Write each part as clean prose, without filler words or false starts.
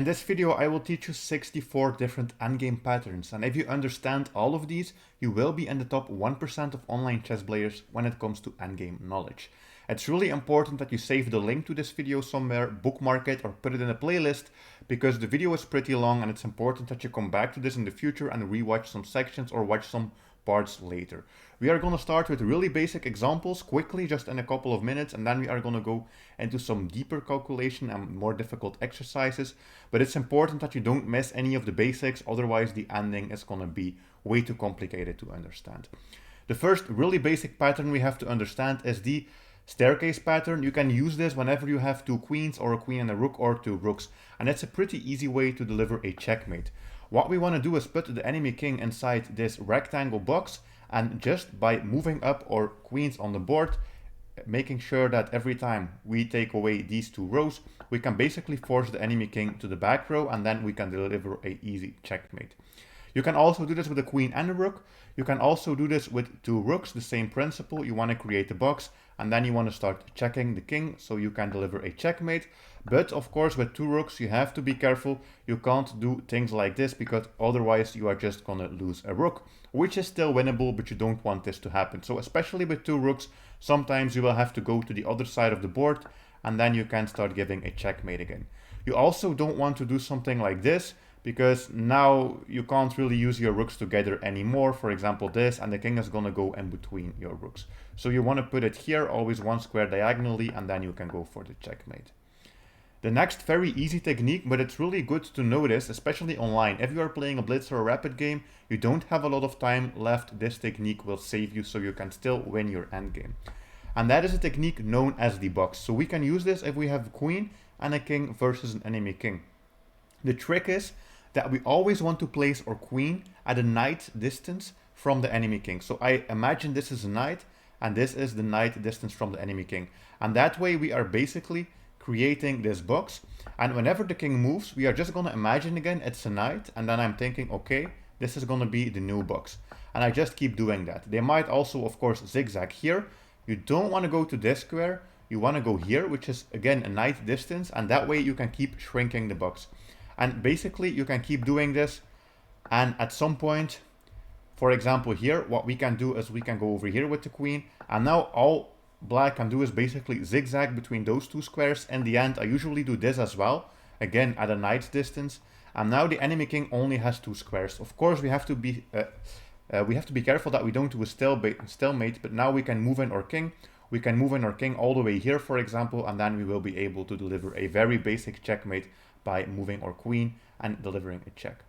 In this video, I will teach you 64 different endgame patterns, and if you understand all of these, you will be in the top 1% of online chess players when it comes to endgame knowledge. It's really important that you save the link to this video somewhere, bookmark it, or put it in a playlist, because the video is pretty long and it's important that you come back to this in the future and rewatch some sections or watch some parts later. We are going to start with really basic examples quickly, just in a couple of minutes, and then we are going to go into some deeper calculation and more difficult exercises. But it's important that you don't miss any of the basics, otherwise the ending is going to be way too complicated to understand. The first really basic pattern we have to understand is the staircase pattern. You can use this whenever you have two queens or a queen and a rook or two rooks, and it's a pretty easy way to deliver a checkmate. What we want to do is put the enemy king inside this rectangle box, and just by moving up our queens on the board, making sure that every time we take away these two rows, we can basically force the enemy king to the back row, and then we can deliver a easy checkmate. You can also do this with a queen and a rook. You can also do this with two rooks, the same principle. You want to create a box, and then you want to start checking the king so you can deliver a checkmate. But of course, with two rooks, you have to be careful. You can't do things like this, because otherwise you are just gonna lose a rook, which is still winnable, but you don't want this to happen. So especially with two rooks, sometimes you will have to go to the other side of the board, and then you can start giving a checkmate again. You also don't want to do something like this, because now you can't really use your rooks together anymore. For example, this, and the king is gonna go in between your rooks. So you want to put it here, always one square diagonally, and then you can go for the checkmate. The next very easy technique, but it's really good to notice, especially online. If you are playing a blitz or a rapid game, you don't have a lot of time left, this technique will save you so you can still win your endgame. And that is a technique known as the box. So we can use this if we have a queen and a king versus an enemy king. The trick is that we always want to place our queen at a knight distance from the enemy king. So I imagine this is a knight, and this is the knight distance from the enemy king. And that way we are basically creating this box. And whenever the king moves, we are just going to imagine again it's a knight, and then I'm thinking, okay, this is going to be the new box. And I just keep doing that. They might also, of course, zigzag here. You don't want to go to this square. You want to go here, which is again a knight distance, and that way you can keep shrinking the box. And basically you can keep doing this, and at some point, for example here, what we can do is we can go over here with the queen, and now all black can do is basically zigzag between those two squares. In the end, I usually do this as well, again at a knight's distance, and now the enemy king only has two squares. Of course, we have to be careful that we don't do a stalemate, but now we can move in our king. We can move in our king all the way here, for example, and then we will be able to deliver a very basic checkmate by moving our queen and delivering a check.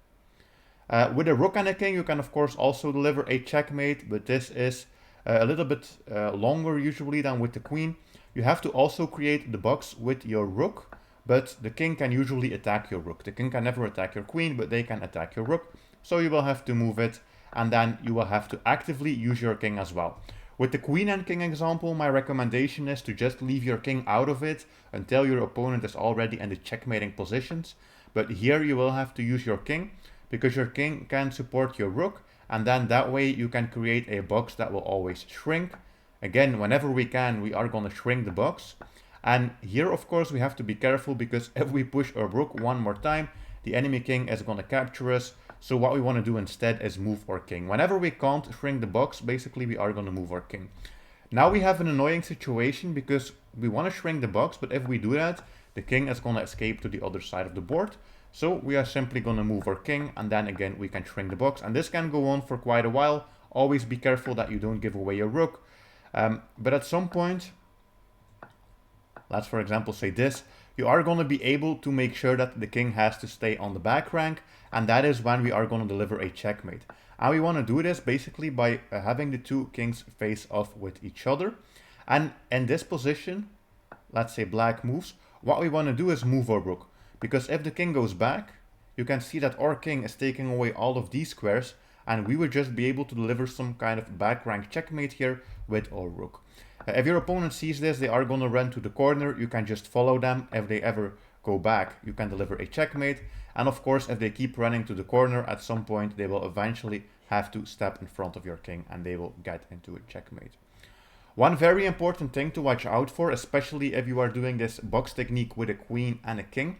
With a rook and a king, you can of course also deliver a checkmate, but this is a little bit longer usually than with the queen. You have to also create the box with your rook, but the king can usually attack your rook. The king can never attack your queen, but they can attack your rook. So you will have to move it, and then you will have to actively use your king as well. With the queen and king example, my recommendation is to just leave your king out of it until your opponent is already in the checkmating positions. But here you will have to use your king, because your king can support your rook, and then that way you can create a box that will always shrink. Again, whenever we can, we are going to shrink the box. And here, of course, we have to be careful, because if we push our rook one more time, the enemy king is going to capture us. So what we want to do instead is move our king. Whenever we can't shrink the box, basically we are going to move our king. Now we have an annoying situation, because we want to shrink the box, but if we do that, the king is going to escape to the other side of the board. So we are simply going to move our king, and then again we can shrink the box. And this can go on for quite a while. Always be careful that you don't give away your rook. But at some point, let's for example say this, you are going to be able to make sure that the king has to stay on the back rank, and that is when we are going to deliver a checkmate. And we want to do this basically by having the two kings face off with each other. And in this position, let's say black moves, what we want to do is move our rook. Because if the king goes back, you can see that our king is taking away all of these squares, and we would just be able to deliver some kind of back rank checkmate here with our rook. If your opponent sees this, they are going to run to the corner. You can just follow them. If they ever go back, you can deliver a checkmate. And of course, if they keep running to the corner, at some point they will eventually have to step in front of your king, and they will get into a checkmate. One very important thing to watch out for, especially if you are doing this box technique with a queen and a king,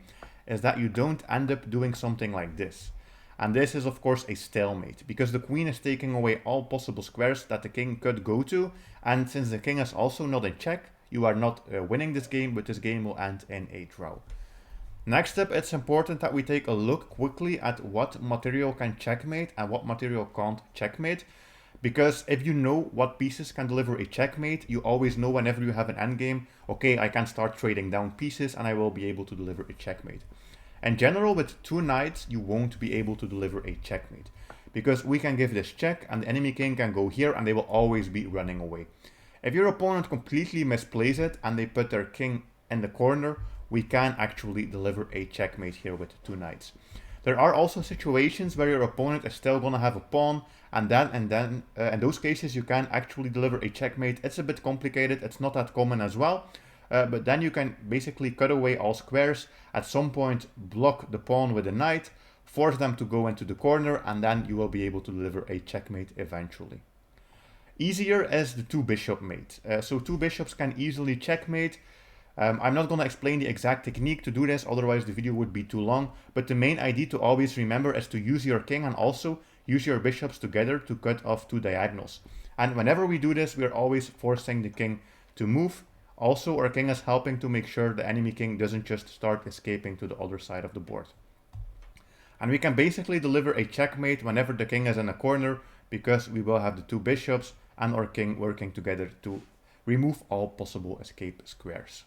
is that you don't end up doing something like this. And this is of course a stalemate, because the queen is taking away all possible squares that the king could go to, and since the king is also not in check, you are not winning this game, but this game will end in a draw. Next up, it's important that we take a look quickly at what material can checkmate and what material can't checkmate. Because if you know what pieces can deliver a checkmate, you always know whenever you have an endgame, okay, I can start trading down pieces and I will be able to deliver a checkmate. In general, with 2 knights, you won't be able to deliver a checkmate. Because we can give this check and the enemy king can go here and they will always be running away. If your opponent completely misplays it and they put their king in the corner, we can actually deliver a checkmate here with 2 knights. There are also situations where your opponent is still going to have a pawn, and then in those cases you can actually deliver a checkmate. It's a bit complicated, it's not that common as well, but then you can basically cut away all squares, at some point block the pawn with a knight, force them to go into the corner, and then you will be able to deliver a checkmate eventually. Easier is the 2 bishop mate. So 2 bishops can easily checkmate. I'm not going to explain the exact technique to do this, otherwise the video would be too long, but the main idea to always remember is to use your king and also use your bishops together to cut off 2 diagonals. And whenever we do this, we are always forcing the king to move. Also, our king is helping to make sure the enemy king doesn't just start escaping to the other side of the board. And we can basically deliver a checkmate whenever the king is in a corner, because we will have the 2 bishops and our king working together to remove all possible escape squares.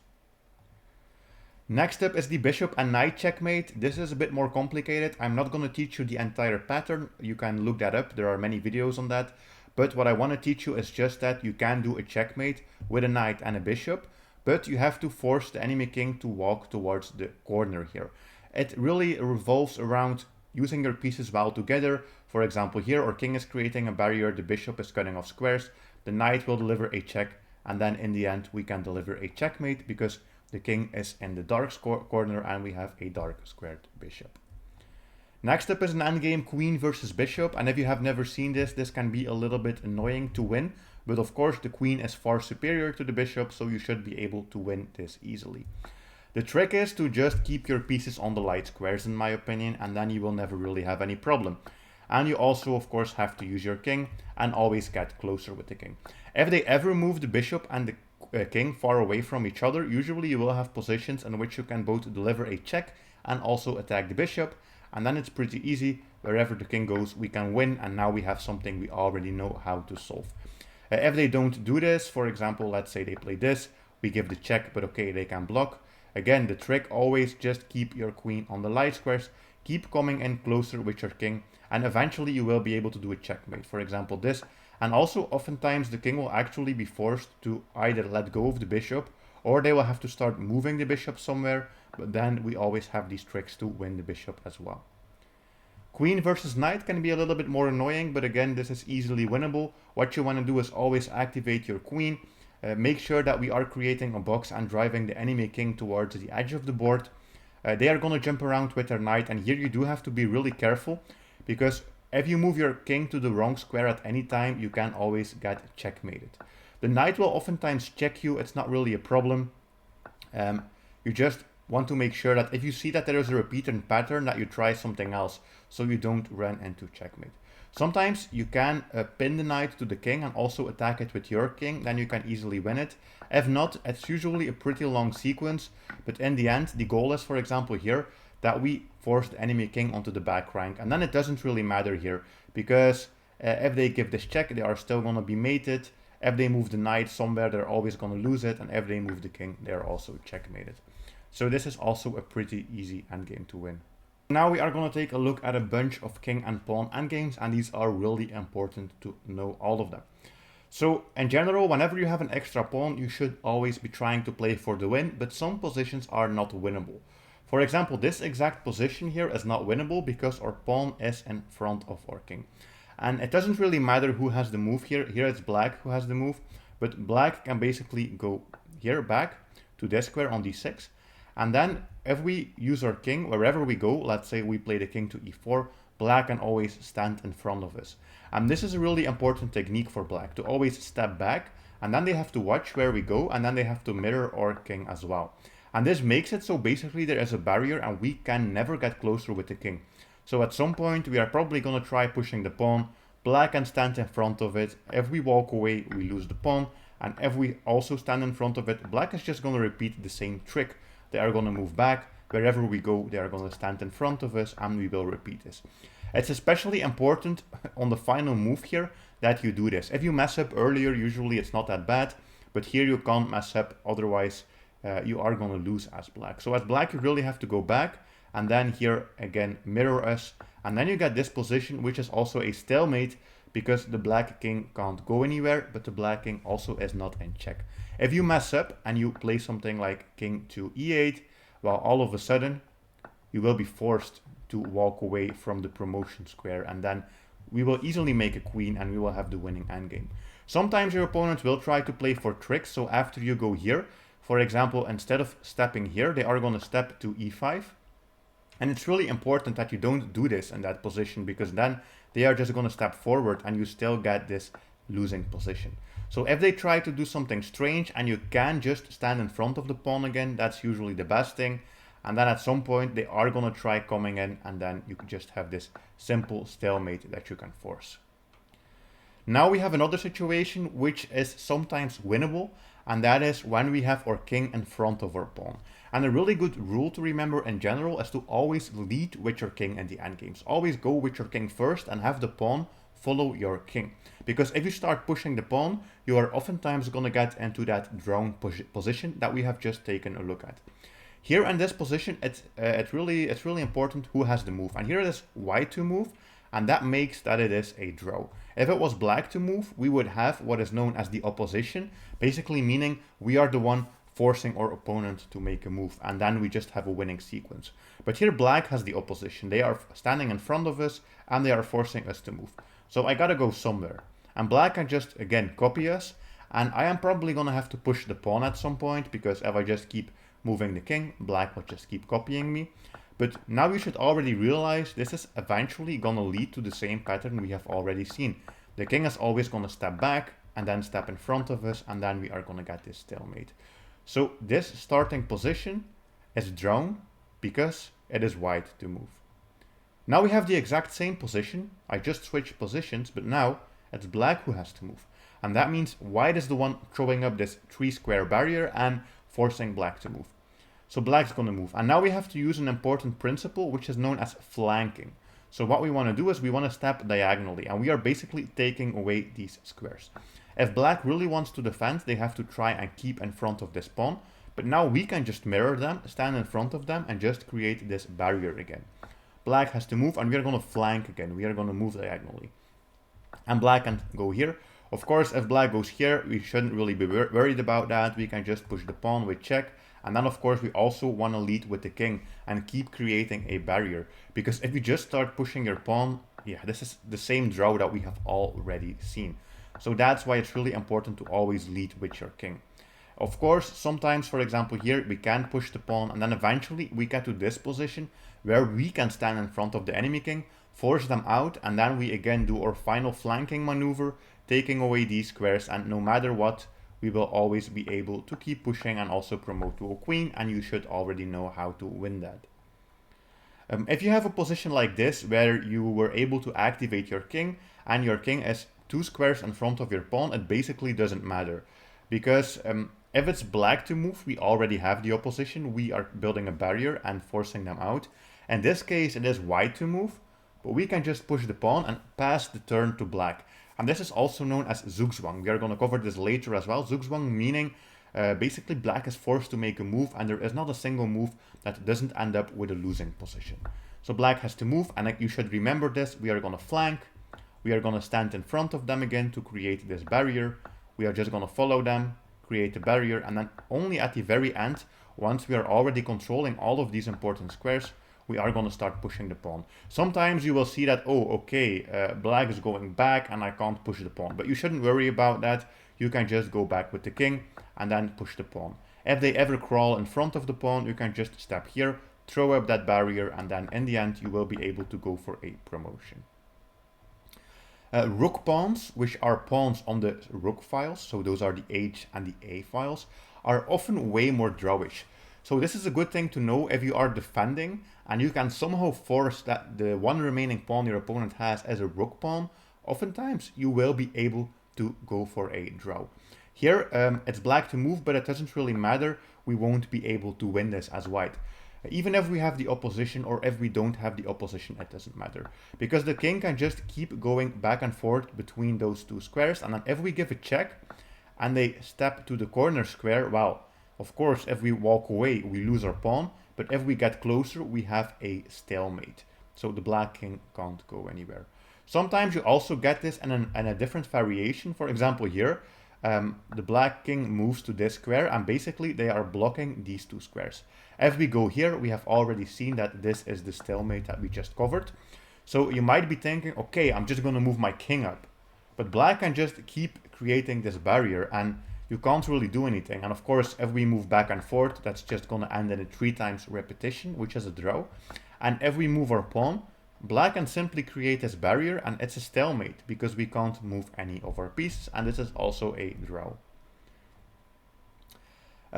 Next up is the bishop and knight checkmate. This is a bit more complicated. I'm not going to teach you the entire pattern. You can look that up. There are many videos on that. But what I want to teach you is just that you can do a checkmate with a knight and a bishop, but you have to force the enemy king to walk towards the corner here. It really revolves around using your pieces well together. For example, here our king is creating a barrier, the bishop is cutting off squares, the knight will deliver a check, and then in the end we can deliver a checkmate because the king is in the dark corner and we have a dark squared bishop. Next up is an endgame queen versus bishop, and if you have never seen this, this can be a little bit annoying to win, but of course the queen is far superior to the bishop, so you should be able to win this easily. The trick is to just keep your pieces on the light squares in my opinion, and then you will never really have any problem. And you also of course have to use your king and always get closer with the king. If they ever move the bishop and the king far away from each other, usually you will have positions in which you can both deliver a check and also attack the bishop, and then it's pretty easy. Wherever the king goes we can win, and now we have something we already know how to solve. If they don't do this, for example, let's say they play this, we give the check, but okay, they can block. Again, the trick, always just keep your queen on the light squares, keep coming in closer with your king, and eventually you will be able to do a checkmate. For example, this. And also, oftentimes the king will actually be forced to either let go of the bishop, or they will have to start moving the bishop somewhere, but then we always have these tricks to win the bishop as well. Queen versus knight can be a little bit more annoying, but again, this is easily winnable. What you want to do is always activate your queen, make sure that we are creating a box and driving the enemy king towards the edge of the board. They are going to jump around with their knight, and here you do have to be really careful, because if you move your king to the wrong square at any time, you can always get checkmated. The knight will oftentimes check you, it's not really a problem. You just want to make sure that if you see that there is a repeating pattern, that you try something else so you don't run into checkmate. Sometimes you can pin the knight to the king and also attack it with your king, then you can easily win it. If not, it's usually a pretty long sequence, but in the end the goal is, for example here, that we force the enemy king onto the back rank, and then it doesn't really matter here, because if they give this check, they are still going to be mated. If they move the knight somewhere, they're always going to lose it, and if they move the king, they're also checkmated. So this is also a pretty easy endgame to win. Now we are going to take a look at a bunch of king and pawn endgames, and these are really important to know all of them. So in general, whenever you have an extra pawn, you should always be trying to play for the win, but some positions are not winnable. For example, this exact position here is not winnable because our pawn is in front of our king. And it doesn't really matter who has the move here. Here it's black who has the move, but black can basically go here back to this square on d6. And then if we use our king, wherever we go, let's say we play the king to e4, black can always stand in front of us. And this is a really important technique for black, to always step back, and then they have to watch where we go, and then they have to mirror our king as well. And this makes it so basically there is a barrier and we can never get closer with the king. So at some point we are probably going to try pushing the pawn. Black can stand in front of it. If we walk away, we lose the pawn. And if we also stand in front of it, black is just going to repeat the same trick. They are going to move back. Wherever we go, they are going to stand in front of us and we will repeat this. It's especially important on the final move here that you do this. If you mess up earlier, usually it's not that bad. But here you can't mess up, otherwise you are going to lose as black. So as black, you really have to go back. And then here again, mirror us. And then you get this position, which is also a stalemate, because the black king can't go anywhere, but the black king also is not in check. If you mess up and you play something like king to e8, well, all of a sudden, you will be forced to walk away from the promotion square, and then we will easily make a queen and we will have the winning endgame. Sometimes your opponent will try to play for tricks, so after you go here, for example, instead of stepping here, they are going to step to e5. And it's really important that you don't do this in that position, because then they are just going to step forward and you still get this losing position. So if they try to do something strange and you can just stand in front of the pawn again, that's usually the best thing. And then at some point they are going to try coming in, and then you can just have this simple stalemate that you can force. Now we have another situation which is sometimes winnable, and that is when we have our king in front of our pawn. And a really good rule to remember in general is to always lead with your king in the endgames. Always go with your king first and have the pawn follow your king. Because if you start pushing the pawn, you are oftentimes going to get into that drawn position that we have just taken a look at. Here in this position, it's really important who has the move. And here it is white to move, and that makes that it is a draw. If it was black to move, we would have what is known as the opposition, basically meaning we are the one forcing our opponent to make a move, and then we just have a winning sequence. But here black has the opposition. They are standing in front of us and they are forcing us to move. So I gotta go somewhere. And black can just, again, copy us, and I am probably gonna have to push the pawn at some point, because if I just keep moving the king, black will just keep copying me. But now you should already realize this is eventually gonna lead to the same pattern we have already seen. The king is always gonna step back and then step in front of us, and then we are gonna get this stalemate. So this starting position is drawn because it is white to move. Now we have the exact same position. I just switched positions, but now it's black who has to move. And that means white is the one throwing up this 3 square barrier and forcing black to move. So black's going to move. And now we have to use an important principle, which is known as flanking. So what we want to do is we want to step diagonally, and we are basically taking away these squares. If black really wants to defend, they have to try and keep in front of this pawn. But now we can just mirror them, stand in front of them, and just create this barrier again. Black has to move, and we are going to flank again. We are going to move diagonally. And black can go here. Of course, if black goes here, we shouldn't really be worried about that. We can just push the pawn with check. And then, of course, we also want to lead with the king and keep creating a barrier. Because if you just start pushing your pawn, yeah, this is the same draw that we have already seen. So that's why it's really important to always lead with your king. Of course, sometimes, for example, here we can push the pawn, and then eventually we get to this position where we can stand in front of the enemy king, force them out, and then we again do our final flanking maneuver, taking away these squares, and no matter what, we will always be able to keep pushing and also promote to a queen, and you should already know how to win that. If you have a position like this where you were able to activate your king and your king is 2 squares in front of your pawn, it basically doesn't matter, because if it's black to move, we already have the opposition. We are building a barrier and forcing them out. In this case, it is white to move, but we can just push the pawn and pass the turn to black. And this is also known as zugzwang. We are going to cover this later as well. Zugzwang meaning basically black is forced to make a move, and there is not a single move that doesn't end up with a losing position. So black has to move, and you should remember this. We are going to flank. We are going to stand in front of them again to create this barrier. We are just going to follow them, create a barrier, and then only at the very end, once we are already controlling all of these important squares, we are going to start pushing the pawn. Sometimes you will see that, oh, okay, black is going back and I can't push the pawn. But you shouldn't worry about that. You can just go back with the king and then push the pawn. If they ever crawl in front of the pawn, you can just step here, throw up that barrier, and then in the end, you will be able to go for a promotion. Rook pawns, which are pawns on the rook files, so those are the H and the A files, are often way more drawish. So this is a good thing to know if you are defending and you can somehow force that the one remaining pawn your opponent has as a rook pawn. Oftentimes you will be able to go for a draw. Here it's black to move, but it doesn't really matter. We won't be able to win this as white. Even if we have the opposition or if we don't have the opposition, it doesn't matter. Because the king can just keep going back and forth between those two squares. And then if we give a check and they step to the corner square, well, of course, if we walk away, we lose our pawn. But if we get closer, we have a stalemate. So the black king can't go anywhere. Sometimes you also get this in a different variation. For example, here, the black king moves to this square and basically they are blocking these two squares. If we go here, we have already seen that this is the stalemate that we just covered. So you might be thinking, okay, I'm just going to move my king up. But black can just keep creating this barrier and you can't really do anything. And of course, if we move back and forth, that's just going to end in a 3 times repetition, which is a draw. And if we move our pawn, black can simply create this barrier and it's a stalemate because we can't move any of our pieces, and this is also a draw.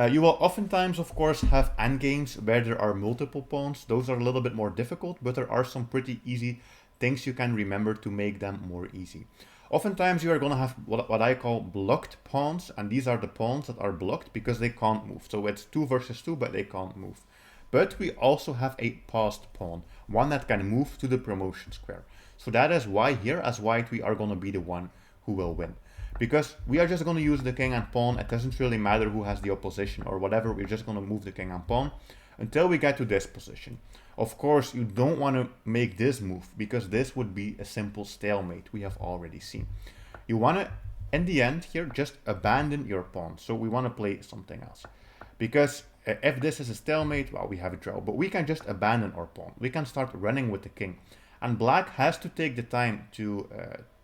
You will oftentimes, of course, have endgames where there are multiple pawns. Those are a little bit more difficult, but there are some pretty easy things you can remember to make them more easy. Oftentimes you are going to have what I call blocked pawns, and these are the pawns that are blocked because they can't move. So it's 2 versus 2, but they can't move. But we also have a passed pawn, one that can move to the promotion square. So that is why here as white we are going to be the one who will win. Because we are just going to use the king and pawn. It doesn't really matter who has the opposition or whatever. We're just going to move the king and pawn until we get to this position. Of course, you don't want to make this move because this would be a simple stalemate we have already seen. You want to, in the end here, just abandon your pawn. So we want to play something else. Because if this is a stalemate, well, we have a draw. But we can just abandon our pawn. We can start running with the king. And black has to take the time to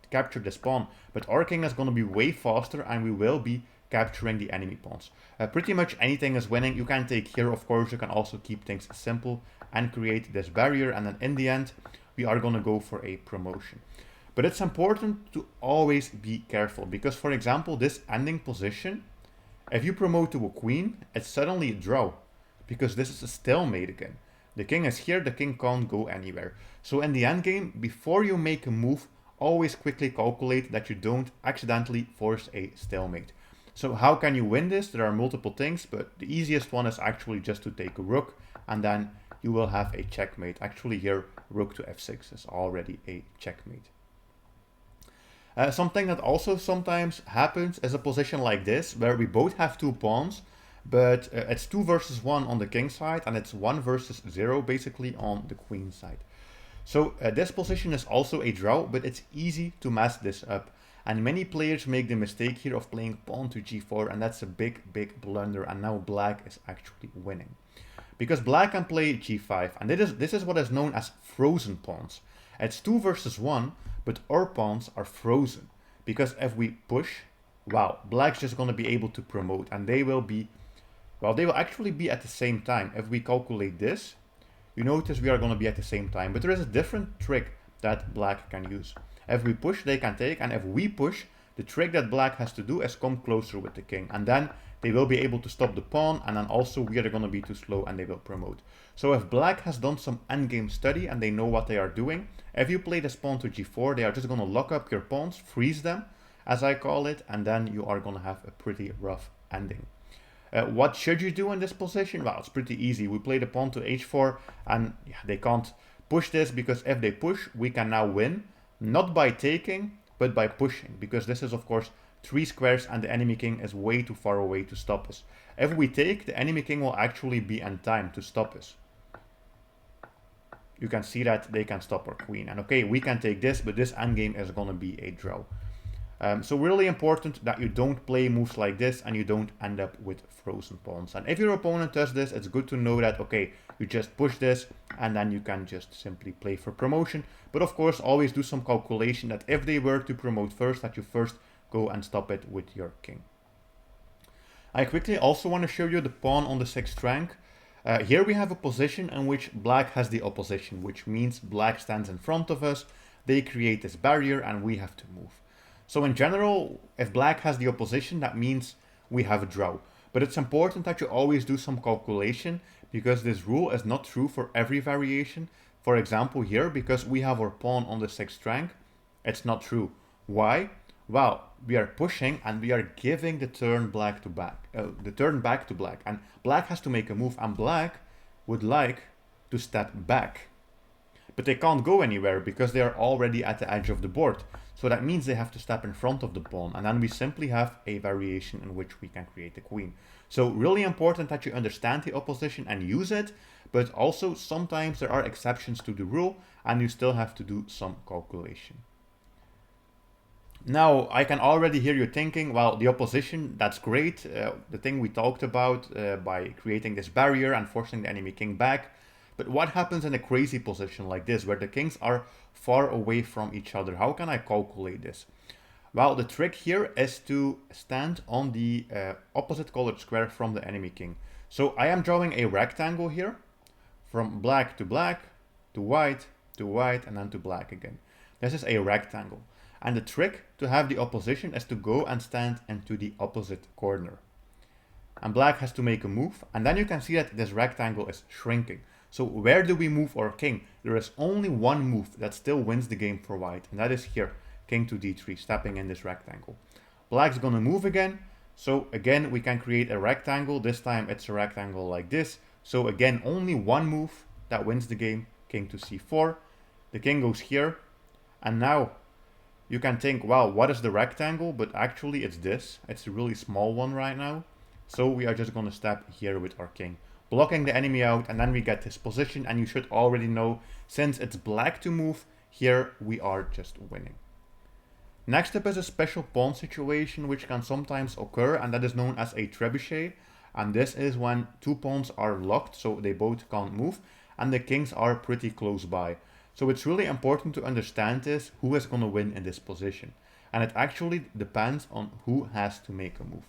capture this pawn. But our king is going to be way faster and we will be capturing the enemy pawns. Pretty much anything is winning. You can take here, of course. You can also keep things simple and create this barrier. And then in the end, we are going to go for a promotion. But it's important to always be careful. Because, for example, this ending position, if you promote to a queen, it's suddenly a draw. Because this is a stalemate again. The king is here, the king can't go anywhere. So in the endgame, before you make a move, always quickly calculate that you don't accidentally force a stalemate. So how can you win this? There are multiple things, but the easiest one is actually just to take a rook, and then you will have a checkmate. Actually here, rook to f6 is already a checkmate. Something that also sometimes happens is a position like this, where we both have 2 pawns, but it's 2 versus 1 on the king side, and it's 1 versus 0 basically on the queen side. So this position is also a draw, but it's easy to mess this up. And many players make the mistake here of playing pawn to g4, and that's a big blunder, and now black is actually winning. Because black can play g5, and this is what is known as frozen pawns. It's 2 versus 1, but our pawns are frozen. Because if we push, wow, black's just going to be able to promote, and they will be, well, they will actually be at the same time. If we calculate this, you notice we are going to be at the same time. But there is a different trick that black can use. If we push, they can take, and if we push, the trick that black has to do is come closer with the king. And then they will be able to stop the pawn, and then also we are going to be too slow and they will promote. So if black has done some endgame study and they know what they are doing, if you play this pawn to g4, they are just going to lock up your pawns, freeze them, as I call it, and then you are going to have a pretty rough ending. What should you do in this position? Well, it's pretty easy. We play the pawn to h4, and yeah, they can't push this, because if they push, we can now win, not by taking, but by pushing, because this is, of course, 3 squares and the enemy king is way too far away to stop us. If we take, the enemy king will actually be in time to stop us. You can see that they can stop our queen. And okay, we can take this, but this endgame is going to be a draw. So really important that you don't play moves like this and you don't end up with frozen pawns. And if your opponent does this, it's good to know that, okay, you just push this and then you can just simply play for promotion. But of course, always do some calculation that if they were to promote first, that you first go and stop it with your king. I quickly also want to show you the pawn on the 6th rank. Here we have a position in which black has the opposition, which means black stands in front of us, they create this barrier and we have to move. So in general, if black has the opposition, that means we have a draw. But it's important that you always do some calculation, because this rule is not true for every variation. For example here, because we have our pawn on the 6th rank, it's not true. Why? Well, we are pushing and we are giving the turn back to black, and black has to make a move, and black would like to step back. But they can't go anywhere because they are already at the edge of the board. So that means they have to step in front of the pawn, and then we simply have a variation in which we can create the queen. So really important that you understand the opposition and use it, but also sometimes there are exceptions to the rule and you still have to do some calculation. Now, I can already hear you thinking, well, the opposition, that's great. The thing we talked about by creating this barrier and forcing the enemy king back. But what happens in a crazy position like this, where the kings are far away from each other? How can I calculate this? Well, the trick here is to stand on the opposite colored square from the enemy king. So I am drawing a rectangle here, from black, to white, and then to black again. This is a rectangle. And the trick to have the opposition is to go and stand into the opposite corner. And black has to make a move, and then you can see that this rectangle is shrinking. So where do we move our king? There is only one move that still wins the game for white, and that is here, king to d3, stepping in this rectangle. Black's gonna move again, so again we can create a rectangle. This time it's a rectangle like this. So again, only one move that wins the game, king to c4. The king goes here, and now you can think, well, what is the rectangle? But actually it's this. It's a really small one right now. So we are just going to step here with our king, blocking the enemy out, and then we get this position, and you should already know, since it's black to move, here we are just winning. Next up is a special pawn situation which can sometimes occur, and that is known as a trebuchet. And this is when two pawns are locked, so they both can't move, and the kings are pretty close by. So it's really important to understand this, who is going to win in this position. And it actually depends on who has to make a move.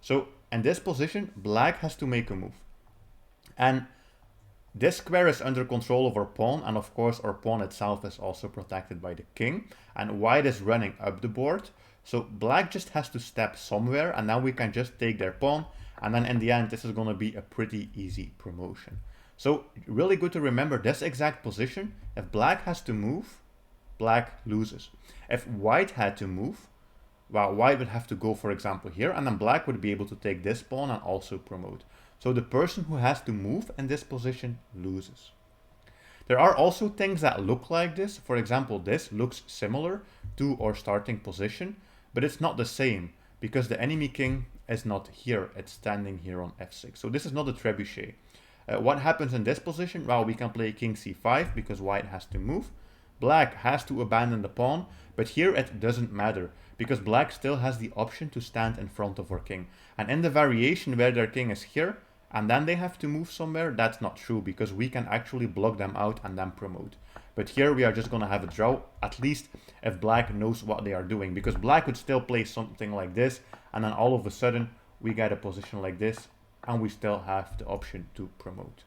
So in this position, black has to make a move. And this square is under control of our pawn, and of course our pawn itself is also protected by the king. And white is running up the board. So black just has to step somewhere, and now we can just take their pawn. And then in the end, this is going to be a pretty easy promotion. So really good to remember this exact position. If black has to move, black loses. If white had to move, well, white would have to go, for example, here, and then black would be able to take this pawn and also promote. So the person who has to move in this position loses. There are also things that look like this. For example, this looks similar to our starting position, but it's not the same because the enemy king is not here. It's standing here on f6. So this is not a trebuchet. What happens in this position? Well, we can play king c5 because white has to move. Black has to abandon the pawn, but here it doesn't matter because black still has the option to stand in front of our king. And in the variation where their king is here and then they have to move somewhere, that's not true because we can actually block them out and then promote. But here we are just going to have a draw, at least if black knows what they are doing, because black could still play something like this and then all of a sudden we get a position like this and we still have the option to promote.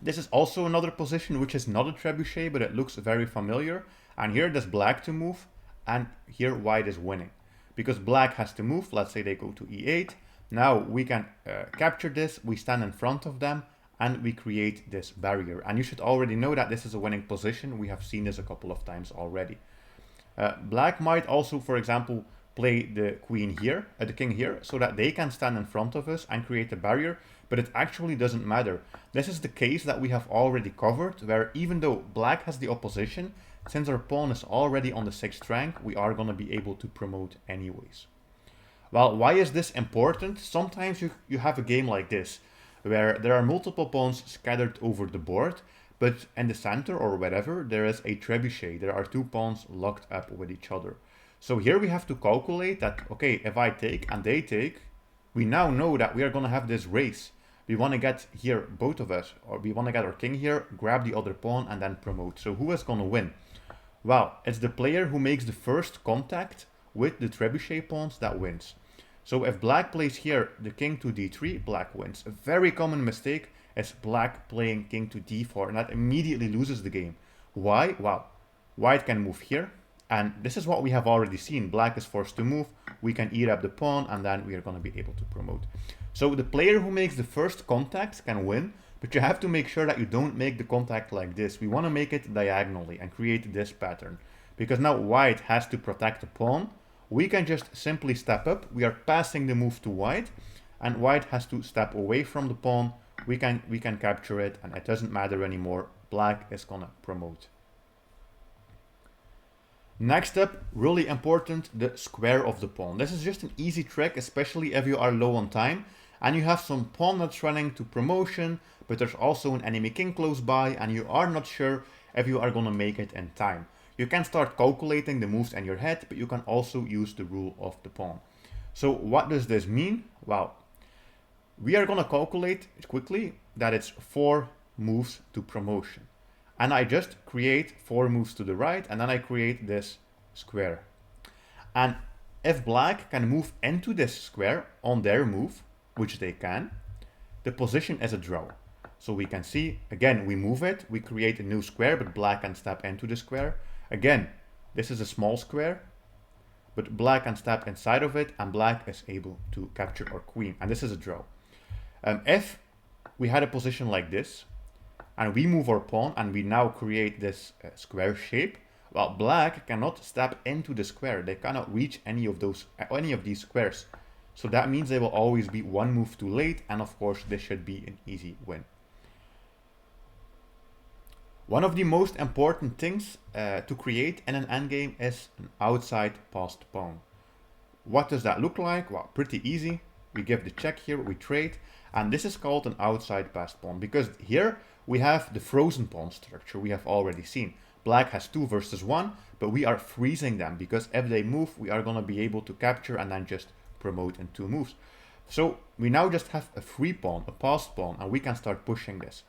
This is also another position which is not a trebuchet, but it looks very familiar. And here there's black to move, and here white is winning. Because black has to move, let's say they go to e8. Now we can capture this, we stand in front of them, and we create this barrier. And you should already know that this is a winning position. We have seen this a couple of times already. Black might also, for example, play the queen here, the king here, so that they can stand in front of us and create a barrier, but it actually doesn't matter. This is the case that we have already covered, where even though black has the opposition, since our pawn is already on the 6th rank, we are going to be able to promote anyways. Well, why is this important? Sometimes you have a game like this, where there are multiple pawns scattered over the board, but in the center or wherever, there is a trebuchet. There are two pawns locked up with each other. So here we have to calculate that, okay, if I take and they take, we now know that we are going to have this race. We want to get here, both of us, or we want to get our king here, grab the other pawn, and then promote. So who is going to win? Well, it's the player who makes the first contact with the trebuchet pawns that wins. So if black plays here the king to d3, black wins. A very common mistake is black playing king to d4, and that immediately loses the game. Why? Well, white can move here, And this is what we have already seen. Black is forced to move, we can eat up the pawn, and then we are going to be able to promote. So the player who makes the first contact can win, but you have to make sure that you don't make the contact like this. We want to make it diagonally and create this pattern. Because now white has to protect the pawn. We can just simply step up. We are passing the move to white, and white has to step away from the pawn. We can capture it, and it doesn't matter anymore. Black is going to promote. Next up, really important, the square of the pawn. This is just an easy trick, especially if you are low on time and you have some pawn that's running to promotion, but there's also an enemy king close by and you are not sure if you are going to make it in time. You can start calculating the moves in your head, but you can also use the rule of the pawn. So what does this mean? Well, we are going to calculate quickly that it's 4 moves to promotion. And I just create 4 moves to the right, and then I create this square. And if black can move into this square on their move, which they can, the position is a draw. So we can see, again, we move it, we create a new square, but black can step into the square. Again, this is a small square, but black can step inside of it, and black is able to capture our queen. And this is a draw. If we had a position like this, and we move our pawn and we now create this square shape, well, black cannot step into the square. They cannot reach any of these squares. So that means they will always be 1 move too late, and of course this should be an easy win. One of the most important things to create in an endgame is an outside passed pawn. What does that look like? Well, pretty easy. We give the check here, we trade, and this is called an outside passed pawn because here we have the frozen pawn structure we have already seen. Black has 2 versus 1, but we are freezing them because if they move, we are going to be able to capture and then just promote in 2 moves. So we now just have a free pawn, a passed pawn, and we can start pushing this.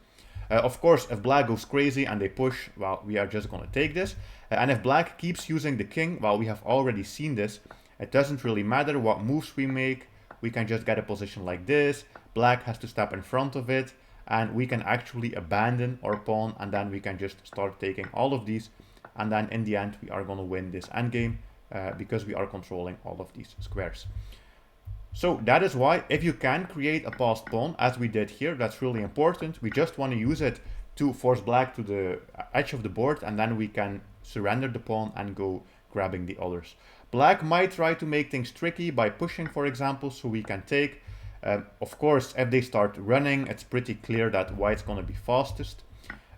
Of course, if black goes crazy and they push, well, we are just going to take this. And if black keeps using the king, well, we have already seen this. It doesn't really matter what moves we make. We can just get a position like this. Black has to step in front of it, and we can actually abandon our pawn, and then we can just start taking all of these, and then in the end we are going to win this endgame because we are controlling all of these squares. So that is why if you can create a passed pawn, as we did here, that's really important. We just want to use it to force black to the edge of the board, and then we can surrender the pawn and go grabbing the others. Black might try to make things tricky by pushing, for example, so we can take. Of course, if they start running, it's pretty clear that white's going to be fastest.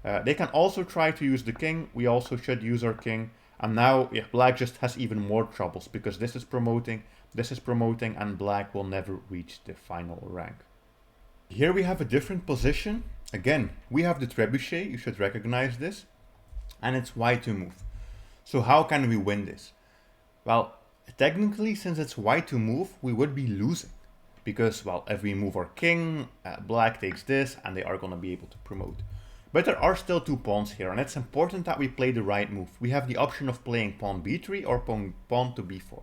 They can also try to use the king. We also should use our king. And now black just has even more troubles because this is promoting, and black will never reach the final rank. Here we have a different position. Again, we have the trebuchet. You should recognize this. And it's white to move. So how can we win this? Well, technically, since it's white to move, we would be losing. Because, well, if we move our king, black takes this, and they are going to be able to promote. But there are still 2 pawns here, and it's important that we play the right move. We have the option of playing pawn b3 or pawn to b4.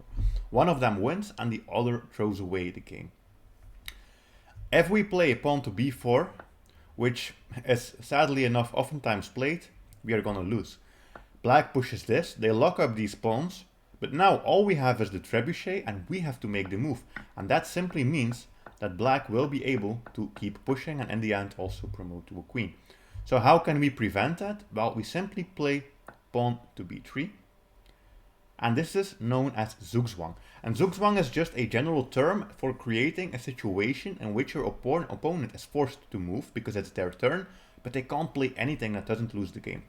One of them wins, and the other throws away the king. If we play pawn to b4, which is sadly enough oftentimes played, we are going to lose. Black pushes this, they lock up these pawns, but now all we have is the trebuchet and we have to make the move. And that simply means that black will be able to keep pushing and in the end also promote to a queen. So how can we prevent that? Well, we simply play pawn to b3. And this is known as zugzwang. And zugzwang is just a general term for creating a situation in which your opponent is forced to move because it's their turn, but they can't play anything that doesn't lose the game.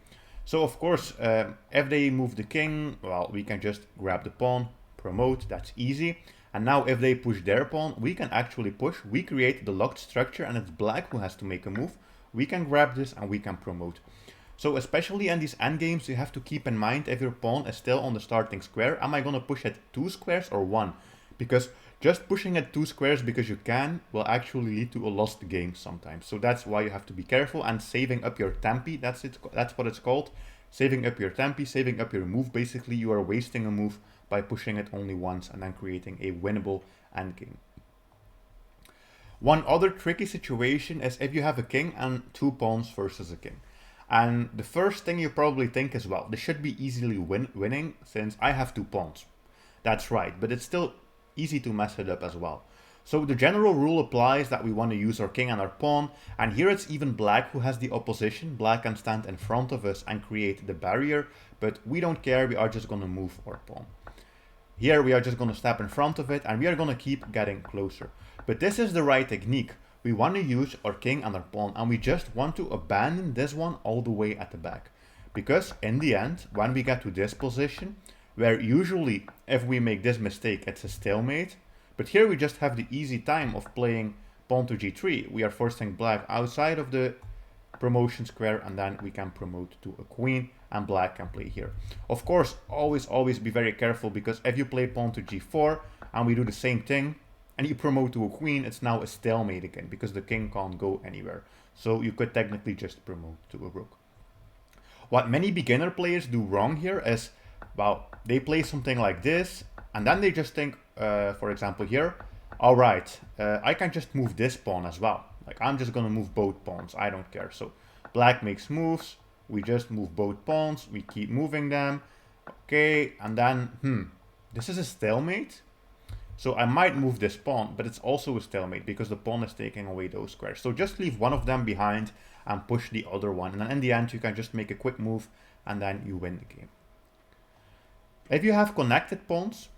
So of course, if they move the king, well, we can just grab the pawn, promote, that's easy. And now if they push their pawn, we can actually push. We create the locked structure and it's black who has to make a move. We can grab this and we can promote. So especially in these endgames, you have to keep in mind if your pawn is still on the starting square, am I going to push it 2 squares or 1? Because just pushing it 2 squares because you can will actually lead to a lost game sometimes. So that's why you have to be careful and saving up your tempi, that's what it's called. Saving up your tempi, saving up your move. Basically, you are wasting a move by pushing it only once and then creating a winnable endgame. One other tricky situation is if you have a king and 2 pawns versus a king. And the first thing you probably think is, well, this should be easily winning since I have 2 pawns. That's right, but it's still easy to mess it up as well. So the general rule applies that we want to use our king and our pawn, and here it's even black who has the opposition. Black can stand in front of us and create the barrier, but we don't care, we are just going to move our pawn. Here we are just going to step in front of it and we are going to keep getting closer. But this is the right technique. We want to use our king and our pawn, and we just want to abandon this one all the way at the back. Because in the end, when we get to this position, where usually if we make this mistake it's a stalemate, but here we just have the easy time of playing pawn to g3. We are forcing black outside of the promotion square, and then we can promote to a queen and black can play here. Of course, always be very careful, because if you play pawn to g4 and we do the same thing and you promote to a queen, it's now a stalemate again because the king can't go anywhere. So you could technically just promote to a rook. What many beginner players do wrong here is, well, they play something like this and then they just think, for example here, alright, I can just move this pawn as well. Like, I'm just gonna move both pawns, I don't care. So black makes moves, we just move both pawns, we keep moving them. Okay, and then, this is a stalemate. So I might move this pawn, but it's also a stalemate because the pawn is taking away those squares. So just leave one of them behind and push the other one. And then in the end, you can just make a quick move and then you win the game. If you have connected pawns,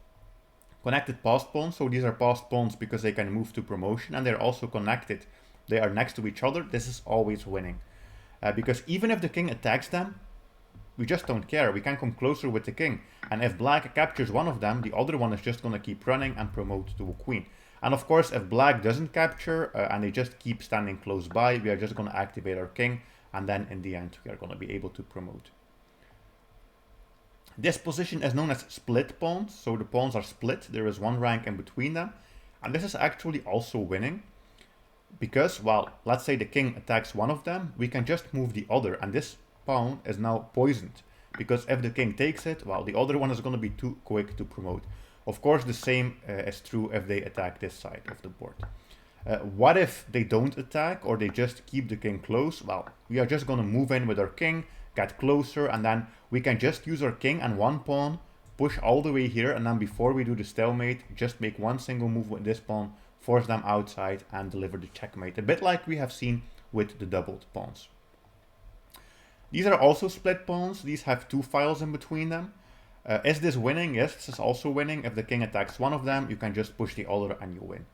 connected passed pawns, so these are passed pawns because they can move to promotion and they're also connected. They are next to each other. This is always winning. Because even if the king attacks them, we just don't care. We can come closer with the king. And if black captures one of them, the other one is just going to keep running and promote to a queen. And of course, if black doesn't capture and they just keep standing close by, we are just going to activate our king. And then in the end, we are going to be able to promote. This position is known as split pawns. So the pawns are split. There is one rank in between them. And this is actually also winning. Because, well, let's say the king attacks one of them, we can just move the other. And this pawn is now poisoned, because if the king takes it, well, the other one is going to be too quick to promote. Of course, the same is true if they attack this side of the board. What if they don't attack or they just keep the king close? Well, we are just going to move in with our king, get closer, and then we can just use our king and one pawn, push all the way here, and then before we do the stalemate, just make one single move with this pawn, force them outside and deliver the checkmate. A bit like we have seen with the doubled pawns. These are also split pawns. These have 2 files in between them. Is this winning? Yes, this is also winning. If the king attacks one of them, you can just push the other and you win.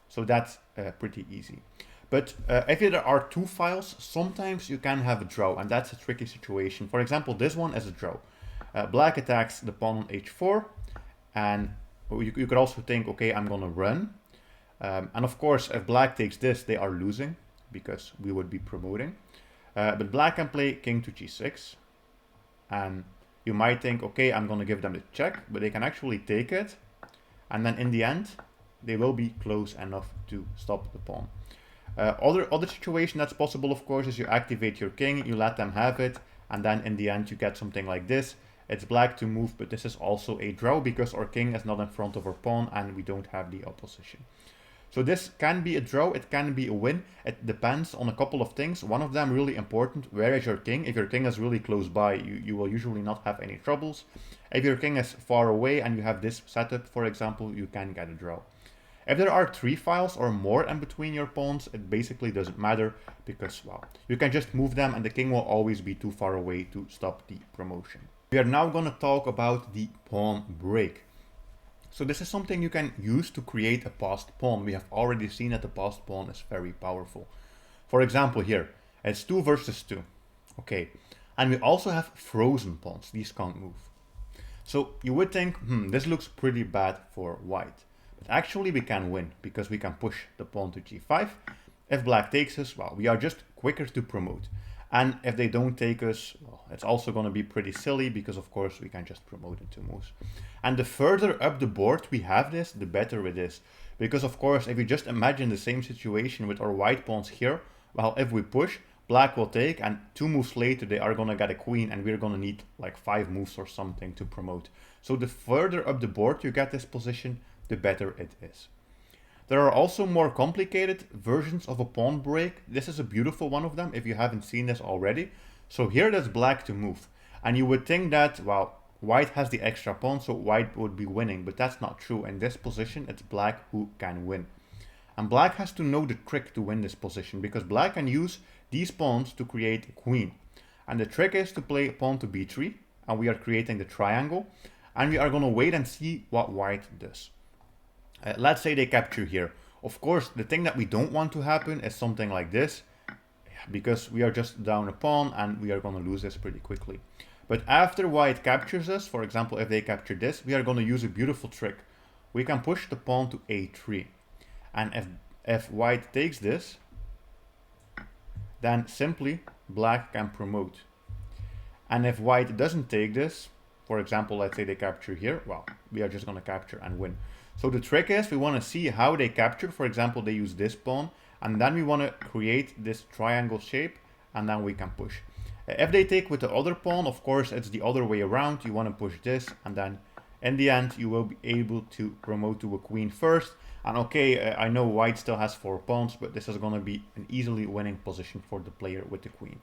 So that's pretty easy. But if there are 2 files, sometimes you can have a draw, and that's a tricky situation. For example, this one is a draw. Black attacks the pawn on h4, and you could also think, okay, I'm going to run. And of course, if black takes this, they are losing because we would be promoting. But black can play king to g6, and you might think, okay, I'm going to give them the check, but they can actually take it, and then in the end, they will be close enough to stop the pawn. Other situation that's possible, of course, is you activate your king, you let them have it, and then in the end, you get something like this. It's black to move, but this is also a draw because our king is not in front of our pawn, and we don't have the opposition. So this can be a draw, it can be a win. It depends on a couple of things. One of them really important, where is your king? If your king is really close by, you will usually not have any troubles. If your king is far away and you have this setup, for example, you can get a draw. If there are 3 files or more in between your pawns, it basically doesn't matter because, well, you can just move them and the king will always be too far away to stop the promotion. We are now going to talk about the pawn break. So this is something you can use to create a passed pawn. We have already seen that the passed pawn is very powerful. For example here, it's 2 versus 2. Okay, and we also have frozen pawns. These can't move. So you would think, this looks pretty bad for white. But actually we can win because we can push the pawn to g5. If black takes us, well, we are just quicker to promote. And if they don't take us, well, it's also going to be pretty silly because of course we can just promote into moves. And the further up the board we have this, the better it is. Because of course, if you just imagine the same situation with our white pawns here, well, if we push, black will take, and 2 moves later they are going to get a queen, and we're going to need like 5 moves or something to promote. So the further up the board you get this position, the better it is. There are also more complicated versions of a pawn break. This is a beautiful one of them if you haven't seen this already. So here that's black to move. And you would think that, well, white has the extra pawn, so white would be winning, but that's not true. In this position, it's black who can win. And black has to know the trick to win this position, because black can use these pawns to create a queen. And the trick is to play pawn to b3, and we are creating the triangle, and we are going to wait and see what white does. Let's say they capture here. Of course, the thing that we don't want to happen is something like this, because we are just down a pawn and we are going to lose this pretty quickly. But after white captures us, for example, if they capture this, we are going to use a beautiful trick. We can push the pawn to a3. And if white takes this, then simply black can promote. And if white doesn't take this, for example, let's say they capture here, well, we are just going to capture and win. So the trick is we want to see how they capture. For example, they use this pawn, and then we want to create this triangle shape, and then we can push. If they take with the other pawn, of course, it's the other way around. You want to push this, and then in the end, you will be able to promote to a queen first. And okay, I know white still has 4 pawns, but this is going to be an easily winning position for the player with the queen.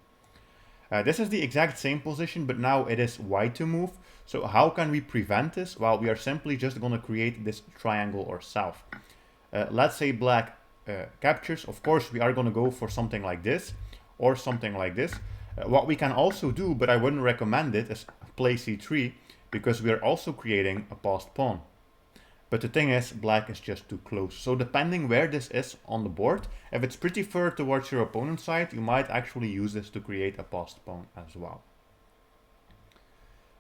This is the exact same position, but now it is white to move. So how can we prevent this? Well, we are simply just going to create this triangle ourselves. Let's say black captures. Of course, we are going to go for something like this or something like this. What we can also do, but I wouldn't recommend it, is play c3, because we are also creating a passed pawn. But the thing is, black is just too close. So depending where this is on the board, if it's pretty far towards your opponent's side, you might actually use this to create a passed pawn as well.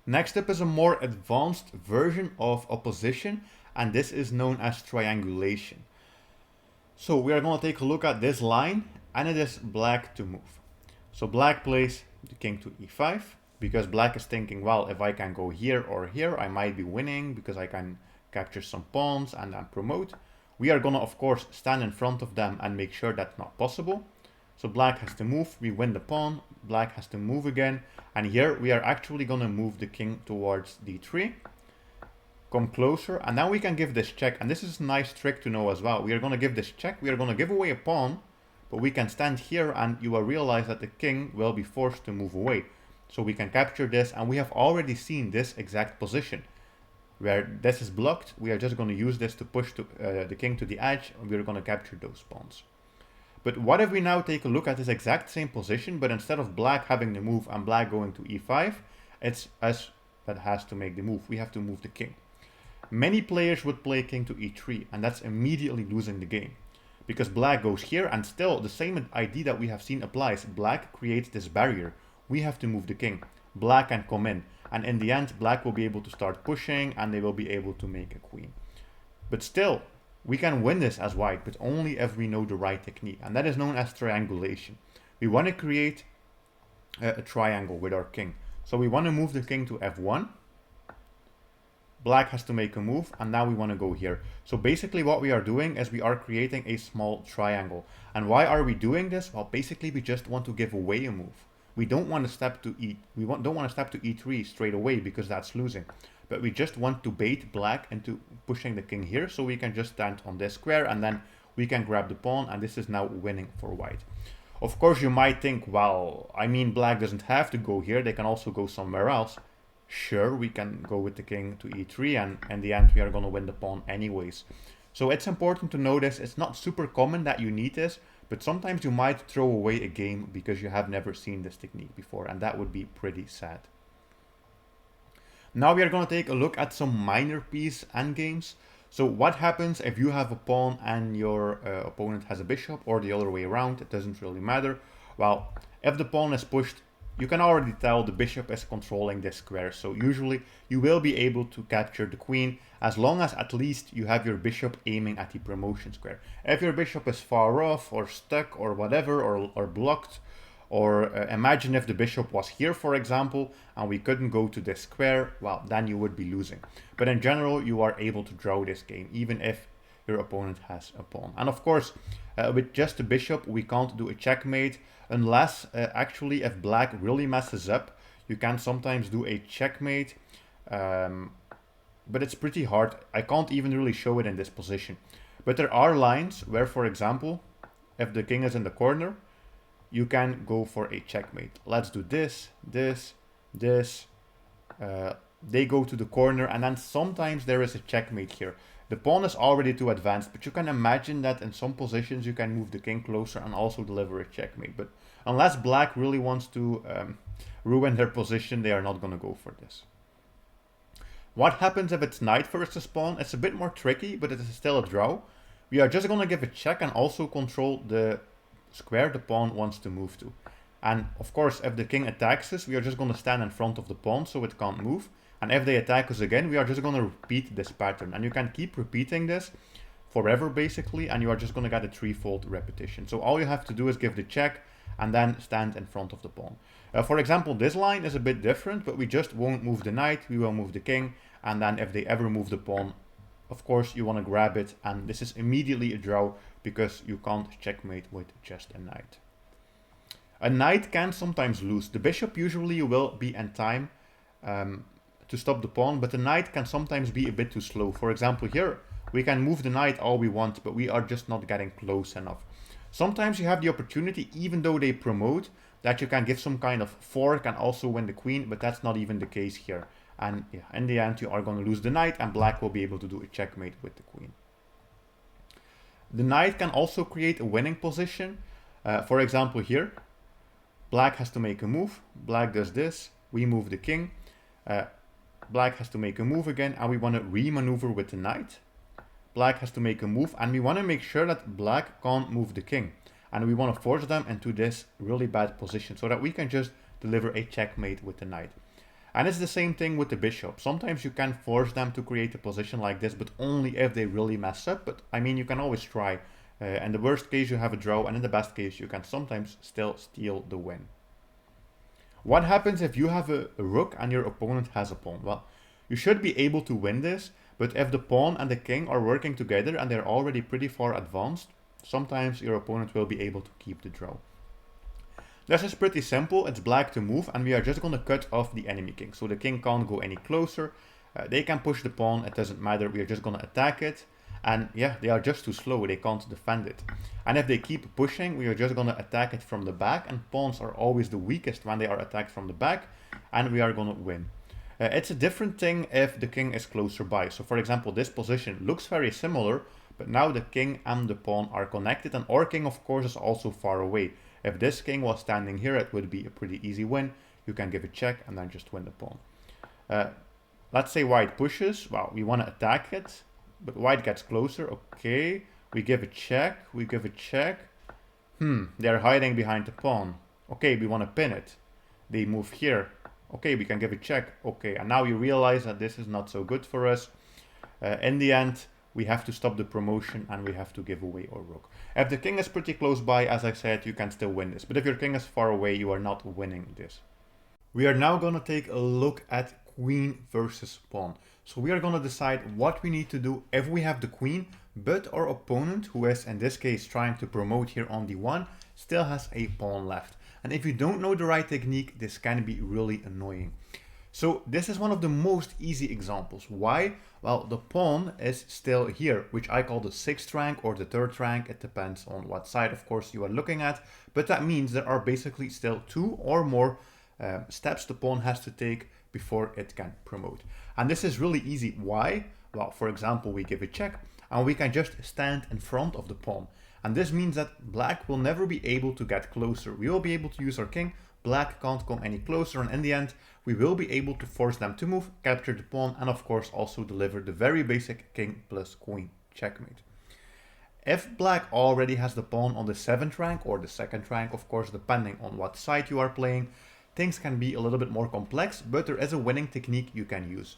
Next up is a more advanced version of opposition, and this is known as triangulation. So we are going to take a look at this line, and it is black to move. So black plays the king to e5, because black is thinking, well, if I can go here or here, I might be winning, because I can capture some pawns and then promote. We are gonna, of course, stand in front of them and make sure that's not possible. So black has to move, we win the pawn, black has to move again, and here we are actually gonna move the king towards d3, come closer, and now we can give this check. And this is a nice trick to know as well. We are gonna give this check, we are gonna give away a pawn, but we can stand here and you will realize that the king will be forced to move away. So we can capture this, and we have already seen this exact position. Where this is blocked, we are just going to use this to push the king to the edge, and we're going to capture those pawns. But what if we now take a look at this exact same position, but instead of black having the move and black going to e5, it's us that has to make the move. We have to move the king. Many players would play king to e3, and that's immediately losing the game. Because black goes here, and still the same idea that we have seen applies. Black creates this barrier. We have to move the king. Black can come in. And in the end, black will be able to start pushing, and they will be able to make a queen. But still, we can win this as white, but only if we know the right technique. And that is known as triangulation. We want to create a triangle with our king. So we want to move the king to f1. Black has to make a move, and now we want to go here. So basically what we are doing is we are creating a small triangle. And why are we doing this? Well, basically we just want to give away a move. We don't want to step to don't want to step to e3 straight away, because that's losing. But we just want to bait black into pushing the king here, so we can just stand on this square, and then we can grab the pawn, and this is now winning for white. Of course, you might think, well, I mean, black doesn't have to go here, they can also go somewhere else. Sure, we can go with the king to e3, and in the end we are going to win the pawn anyways. So it's important to notice, it's not super common that you need this, but sometimes you might throw away a game because you have never seen this technique before, and that would be pretty sad. Now we are going to take a look at some minor piece endgames. So what happens if you have a pawn and your opponent has a bishop, or the other way around? It doesn't really matter. Well, if the pawn is pushed, you can already tell the bishop is controlling this square. So usually you will be able to capture the queen, as long as at least you have your bishop aiming at the promotion square. If your bishop is far off or stuck or whatever, or blocked, or imagine if the bishop was here, for example, and we couldn't go to this square, well, then you would be losing. But in general, you are able to draw this game, even if your opponent has a pawn. And of course, with just the bishop, we can't do a checkmate, unless actually if black really messes up, you can sometimes do a checkmate. But it's pretty hard. I can't even really show it in this position. But there are lines where, for example, if the king is in the corner, you can go for a checkmate. Let's do this, this, this. They go to the corner, and then sometimes there is a checkmate here. The pawn is already too advanced, but you can imagine that in some positions you can move the king closer and also deliver a checkmate. But unless black really wants to ruin their position, they are not going to go for this. What happens if it's knight versus pawn? It's a bit more tricky, but it is still a draw. We are just going to give a check and also control the square the pawn wants to move to. And of course, if the king attacks us, we are just going to stand in front of the pawn so it can't move. And if they attack us again, we are just going to repeat this pattern. And you can keep repeating this forever, basically, and you are just going to get a threefold repetition. So all you have to do is give the check and then stand in front of the pawn. For example, this line is a bit different, but we just won't move the knight, we will move the king, and then if they ever move the pawn, of course, you want to grab it, and this is immediately a draw because you can't checkmate with just a knight. A knight can sometimes lose. The bishop usually will be in time to stop the pawn, but the knight can sometimes be a bit too slow. For example, here we can move the knight all we want, but we are just not getting close enough. Sometimes you have the opportunity, even though they promote, that you can give some kind of fork and also win the queen, but that's not even the case here. And yeah, in the end, you are going to lose the knight, and black will be able to do a checkmate with the queen. The knight can also create a winning position. For example, here, black has to make a move. Black does this. We move the king. Black has to make a move again, and we want to re-maneuver with the knight. Black has to make a move, and we want to make sure that black can't move the king. And we want to force them into this really bad position so that we can just deliver a checkmate with the knight. And it's the same thing with the bishop. Sometimes you can force them to create a position like this, but only if they really mess up. But I mean, you can always try. In the worst case, you have a draw, and in the best case, you can sometimes still steal the win. What happens if you have a rook and your opponent has a pawn? Well, you should be able to win this, but if the pawn and the king are working together and they're already pretty far advanced, sometimes your opponent will be able to keep the draw. This is pretty simple. It's black to move, and we are just going to cut off the enemy king. So the king can't go any closer. They can push the pawn. It doesn't matter. We are just going to attack it. And yeah, they are just too slow. They can't defend it. And if they keep pushing, we are just going to attack it from the back. And pawns are always the weakest when they are attacked from the back. And we are going to win. It's a different thing if the king is closer by. So for example, this position looks very similar, but now the king and the pawn are connected. And our king, of course, is also far away. If this king was standing here, it would be a pretty easy win. You can give a check and then just win the pawn. Let's say white pushes. Well, we want to attack it, but white gets closer. Okay, we give a check. We give a check. They're hiding behind the pawn. Okay, we want to pin it. They move here. Okay, we can give a check. Okay, and now you realize that this is not so good for us. In the end, we have to stop the promotion and we have to give away our rook. If the king is pretty close by, as I said, you can still win this. But if your king is far away, you are not winning this. We are now going to take a look at queen versus pawn. So we are going to decide what we need to do if we have the queen, but our opponent, who is in this case trying to promote here on d1, still has a pawn left. And if you don't know the right technique, this can be really annoying. So this is one of the most easy examples. Why? Well, the pawn is still here, which I call the 6th rank or the 3rd rank. It depends on what side, of course, you are looking at. But that means there are basically still 2 or more steps the pawn has to take before it can promote. And this is really easy. Why? Well, for example, we give a check and we can just stand in front of the pawn. And this means that black will never be able to get closer. We will be able to use our king. Black can't come any closer, and in the end, we will be able to force them to move, capture the pawn, and of course also deliver the very basic king plus queen checkmate. If black already has the pawn on the 7th rank or the 2nd rank, of course, depending on what side you are playing, things can be a little bit more complex, but there is a winning technique you can use.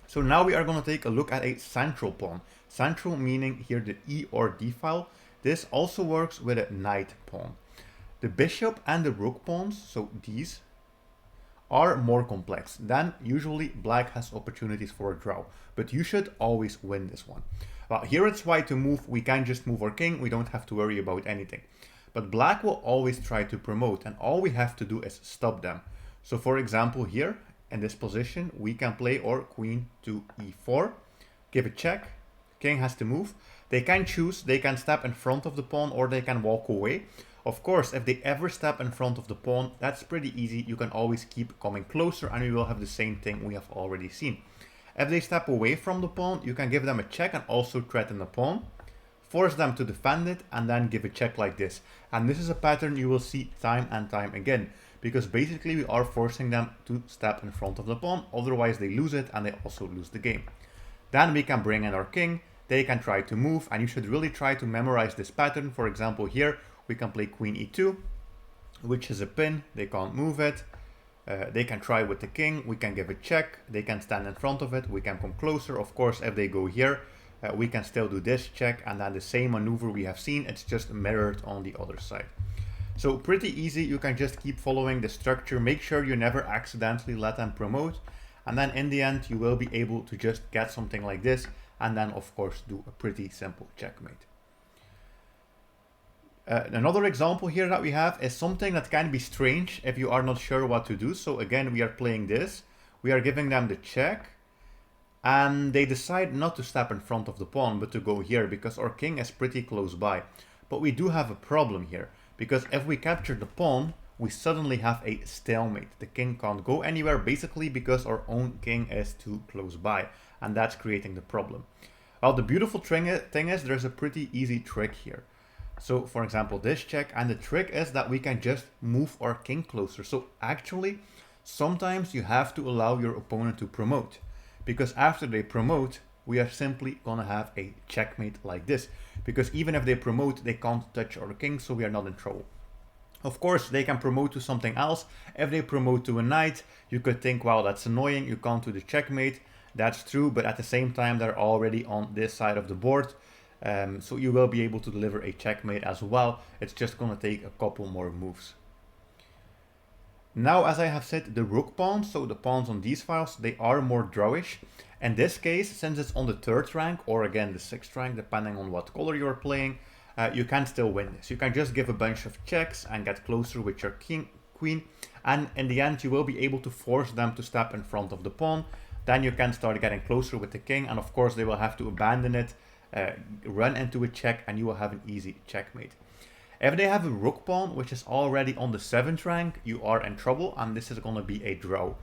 So now we are going to take a look at a central pawn. Central meaning here the E or D file. This also works with a knight pawn. The bishop and the rook pawns, so these, are more complex. Then usually black has opportunities for a draw, but you should always win this one. Well, here it's white to move. We can just move our king. We don't have to worry about anything. But black will always try to promote, and all we have to do is stop them. So for example, here in this position, we can play our queen to e4, give a check, king has to move. They can choose, they can step in front of the pawn or they can walk away. Of course, if they ever step in front of the pawn, that's pretty easy. You can always keep coming closer and we will have the same thing we have already seen. If they step away from the pawn, you can give them a check and also threaten the pawn, force them to defend it, and then give a check like this. And this is a pattern you will see time and time again, because basically we are forcing them to step in front of the pawn, otherwise they lose it and they also lose the game. Then we can bring in our king, they can try to move, and you should really try to memorize this pattern. For example, here we can play queen e2, which is a pin, they can't move it. They can try with the king, we can give a check, they can stand in front of it, we can come closer. Of course, if they go here, we can still do this check, and then the same maneuver we have seen, it's just mirrored on the other side. So pretty easy, you can just keep following the structure, make sure you never accidentally let them promote, and then in the end you will be able to just get something like this, and then of course do a pretty simple checkmate. Another example here that we have is something that can be strange if you are not sure what to do. So again, we are playing this, we are giving them the check, and they decide not to step in front of the pawn, but to go here, because our king is pretty close by. But we do have a problem here, because if we capture the pawn, we suddenly have a stalemate. The king can't go anywhere, basically because our own king is too close by, and that's creating the problem. Well, the beautiful thing is there's a pretty easy trick here. So for example, this check, and the trick is that we can just move our king closer. So actually, sometimes you have to allow your opponent to promote, because after they promote, we are simply gonna have a checkmate like this, because even if they promote, they can't touch our king, so we are not in trouble. Of course, they can promote to something else. If they promote to a knight, you could think, wow, that's annoying, you can't do the checkmate. That's true, but at the same time, they're already on this side of the board. So you will be able to deliver a checkmate as well. It's just going to take a couple more moves. Now, as I have said, the rook pawns, so the pawns on these files, they are more drawish. In this case, since it's on the 3rd rank, or again the 6th rank, depending on what color you are playing, you can still win this. You can just give a bunch of checks and get closer with your queen, and in the end you will be able to force them to step in front of the pawn. Then you can start getting closer with the king, and of course they will have to abandon it, run into a check, and you will have an easy checkmate. If they have a rook pawn, which is already on the 7th rank, you are in trouble, and this is going to be a draw.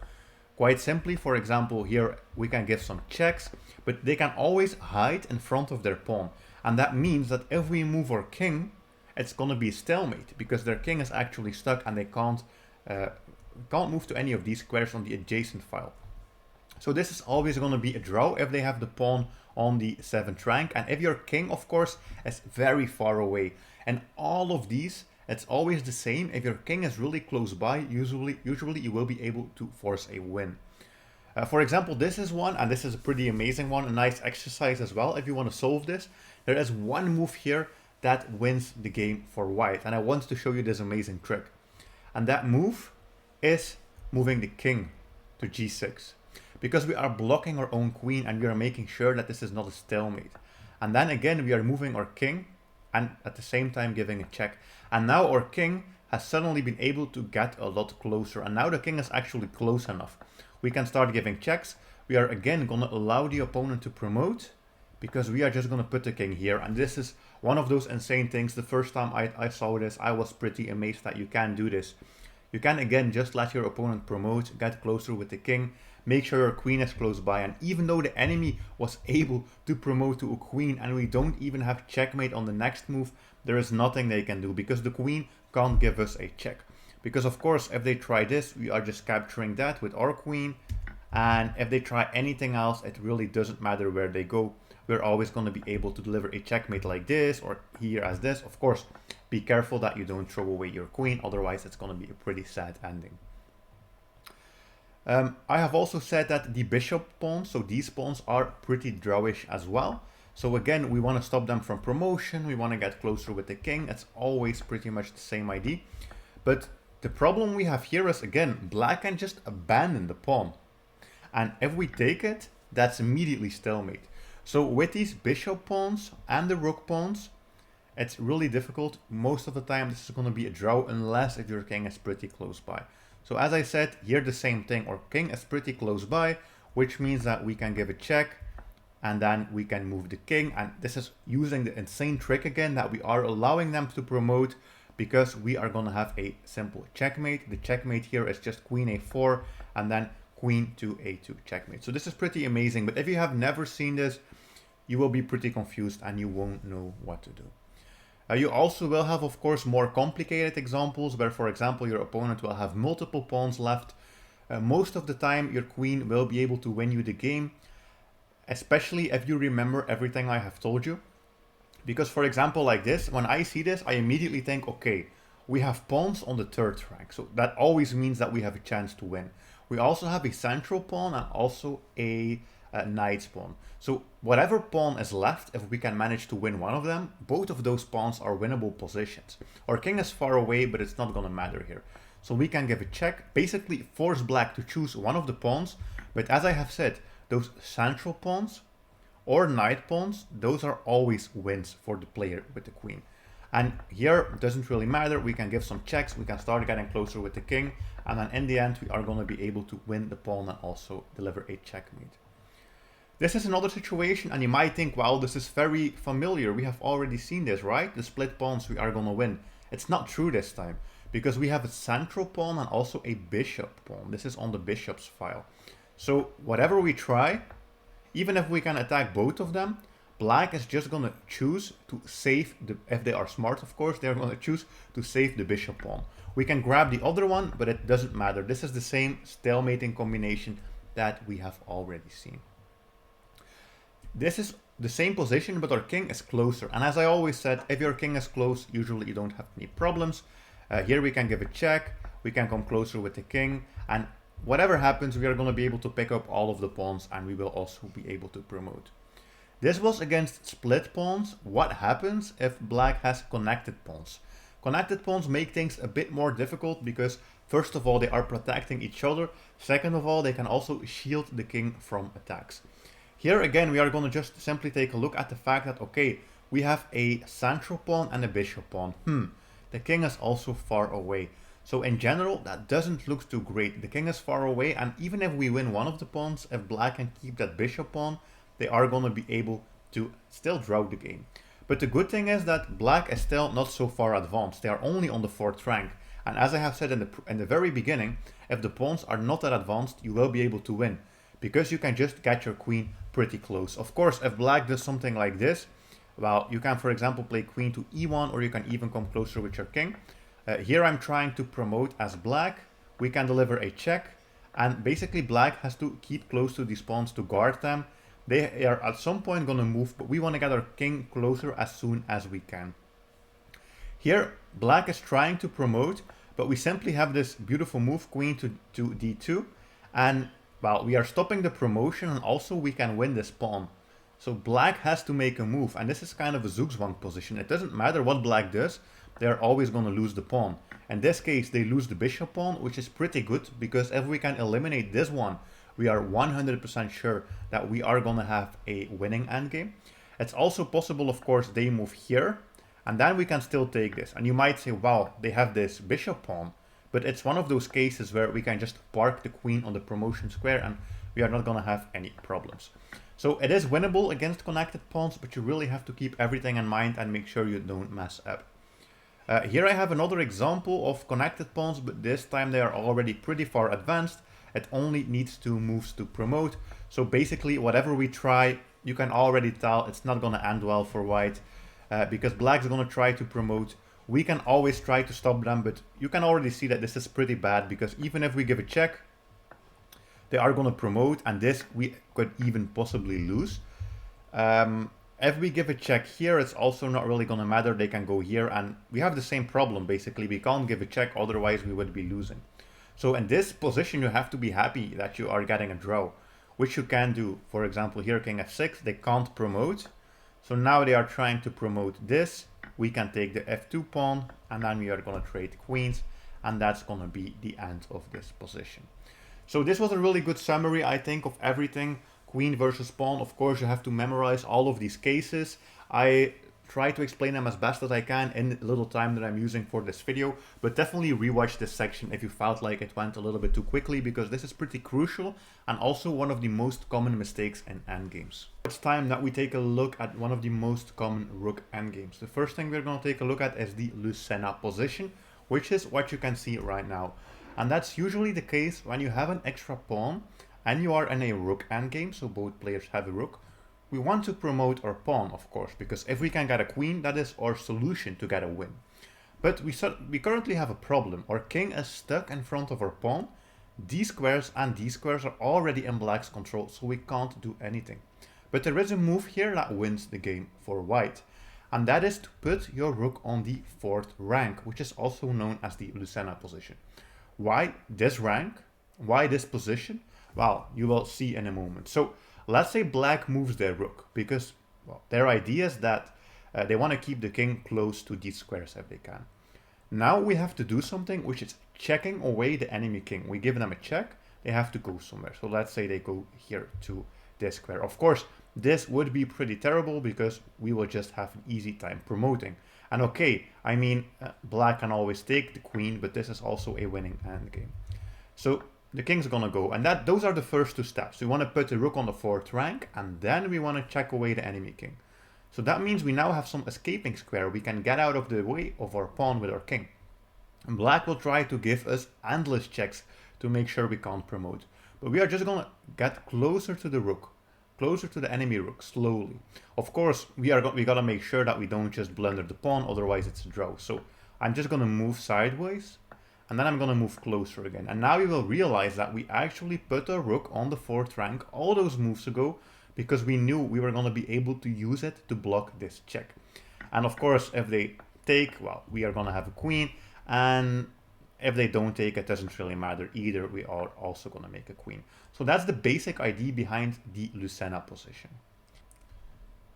Quite simply, for example, here we can give some checks, but they can always hide in front of their pawn. And that means that if we move our king, it's going to be a stalemate, because their king is actually stuck and they can't move to any of these squares on the adjacent file. So this is always going to be a draw if they have the pawn on the 7th rank, and if your king, of course, is very far away. And all of these, it's always the same. If your king is really close by, usually you will be able to force a win. For example, this is one, and this is a pretty amazing one, a nice exercise as well. If you want to solve this, there is one move here that wins the game for white, and I want to show you this amazing trick. And that move is moving the king to g6, because we are blocking our own queen and we are making sure that this is not a stalemate. And then again, we are moving our king and at the same time giving a check. And now our king has suddenly been able to get a lot closer, and now the king is actually close enough. We can start giving checks. We are again going to allow the opponent to promote, because we are just going to put the king here. And this is one of those insane things. The first time I saw this, I was pretty amazed that you can do this. You can again just let your opponent promote, get closer with the king, make sure your queen is close by, and even though the enemy was able to promote to a queen and we don't even have checkmate on the next move, there is nothing they can do, because the queen can't give us a check. Because of course, if they try this, we are just capturing that with our queen, and if they try anything else, it really doesn't matter where they go. We're always going to be able to deliver a checkmate like this, or here as this. Of course, be careful that you don't throw away your queen, otherwise it's going to be a pretty sad ending. I have also said that the bishop pawns, so these pawns are pretty drawish as well. So again, we want to stop them from promotion, we want to get closer with the king. It's always pretty much the same idea. But the problem we have here is, again, black can just abandon the pawn. And if we take it, that's immediately stalemate. So with these bishop pawns and the rook pawns, it's really difficult. Most of the time this is going to be a draw, unless if your king is pretty close by. So as I said, here the same thing, our king is pretty close by, which means that we can give a check, and then we can move the king. And this is using the insane trick again, that we are allowing them to promote, because we are going to have a simple checkmate. The checkmate here is just queen a4 and then queen to a2 checkmate. So this is pretty amazing, but if you have never seen this, you will be pretty confused and you won't know what to do. You also will have, of course, more complicated examples where, for example, your opponent will have multiple pawns left. Most of the time, your queen will be able to win you the game, especially if you remember everything I have told you. Because, for example, like this, when I see this, I immediately think, okay, we have pawns on the third rank, so that always means that we have a chance to win. We also have a central pawn and also a knight's pawn. So whatever pawn is left, if we can manage to win one of them, both of those pawns are winnable positions. Our king is far away, but it's not going to matter here. So we can give a check, basically force black to choose one of the pawns. But as I have said, those central pawns or knight pawns, those are always wins for the player with the queen. And here, it doesn't really matter. We can give some checks. We can start getting closer with the king. And then in the end, we are going to be able to win the pawn and also deliver a checkmate. This is another situation, and you might think, well, this is very familiar. We have already seen this, right? The split pawns, we are going to win. It's not true this time, because we have a central pawn and also a bishop pawn. This is on the bishop's file. So whatever we try, even if we can attack both of them, black is just going to choose to save, if they are smart, of course, they're going to choose to save the bishop pawn. We can grab the other one, but it doesn't matter. This is the same stalemating combination that we have already seen. This is the same position, but our king is closer. And as I always said, if your king is close, usually you don't have any problems. Here we can give a check, we can come closer with the king, and whatever happens, we are going to be able to pick up all of the pawns, and we will also be able to promote. This was against split pawns. What happens if black has connected pawns? Connected pawns make things a bit more difficult because, first of all, they are protecting each other. Second of all, they can also shield the king from attacks. Here again, we are going to just simply take a look at the fact that, okay, we have a central pawn and a bishop pawn. The king is also far away. So in general, that doesn't look too great. The king is far away, and even if we win one of the pawns, if black can keep that bishop pawn, they are going to be able to still draw the game. But the good thing is that black is still not so far advanced. They are only on the 4th rank. And as I have said in the very beginning, if the pawns are not that advanced, you will be able to win, because you can just get your queen pretty close. Of course, if black does something like this, well, you can, for example, play queen to e1, or you can even come closer with your king. Here I'm trying to promote as black. We can deliver a check, and basically black has to keep close to these pawns to guard them. They are at some point going to move, but we want to get our king closer as soon as we can. Here, black is trying to promote, but we simply have this beautiful move, queen to d2, and well, we are stopping the promotion, and also we can win this pawn. So black has to make a move, and this is kind of a zugzwang position. It doesn't matter what black does, they're always going to lose the pawn. In this case, they lose the bishop pawn, which is pretty good, because if we can eliminate this one, we are 100% sure that we are going to have a winning endgame. It's also possible, of course, they move here, and then we can still take this. And you might say, wow, they have this bishop pawn. But it's one of those cases where we can just park the queen on the promotion square and we are not going to have any problems. So it is winnable against connected pawns, but you really have to keep everything in mind and make sure you don't mess up. Here I have another example of connected pawns, but this time they are already pretty far advanced. It only needs 2 moves to promote. So basically, whatever we try, you can already tell it's not going to end well for white, because black is going to try to promote. We can always try to stop them, but you can already see that this is pretty bad, because even if we give a check, they are going to promote, and this we could even possibly lose. If we give a check here, it's also not really going to matter. They can go here, and we have the same problem, basically. We can't give a check, otherwise we would be losing. So in this position, you have to be happy that you are getting a draw, which you can do. For example, here, king f6, they can't promote. So now they are trying to promote this. We can take the f2 pawn, and then we are going to trade queens, and that's going to be the end of this position. So this was a really good summary, I think, of everything. Queen versus pawn. Of course, you have to memorize all of these cases. I try to explain them as best as I can in the little time that I'm using for this video, but definitely rewatch this section if you felt like it went a little bit too quickly, because this is pretty crucial and also one of the most common mistakes in endgames. It's time that we take a look at one of the most common Rook endgames. The first thing we're going to take a look at is the Lucenna position, which is what you can see right now. And that's usually the case when you have an extra pawn and you are in a Rook endgame, so both players have a Rook. We want to promote our pawn, of course, because if we can get a queen, that is our solution to get a win. But we currently have a problem. Our king is stuck in front of our pawn. These squares and these squares are already in black's control, so we can't do anything. But there is a move here that wins the game for white. And that is to put your rook on the 4th rank, which is also known as the Lucenna position. Why this rank? Why this position? Well, you will see in a moment. So let's say black moves their rook, because their idea is that they want to keep the king close to these squares if they can. Now we have to do something, which is checking away the enemy king. We give them a check, they have to go somewhere. So let's say they go here to this square. Of course, this would be pretty terrible because we will just have an easy time promoting. And okay, I mean, black can always take the queen, but this is also a winning endgame. So the king's gonna go, and those are the first two steps. We want to put the rook on the 4th rank, and then we want to check away the enemy king. So that means we now have some escaping square. We can get out of the way of our pawn with our king. And black will try to give us endless checks to make sure we can't promote. But we are just gonna get closer to the rook, closer to the enemy rook, slowly. Of course, we gotta make sure that we don't just blunder the pawn, otherwise it's a draw. So I'm just gonna move sideways, and then I'm gonna move closer again. And now you will realize that we actually put our rook on the 4th rank all those moves ago, because we knew we were gonna be able to use it to block this check. And of course, if they take, well, we are gonna have a queen, and if they don't take, it doesn't really matter either. We are also gonna make a queen. So that's the basic idea behind the Lucenna position.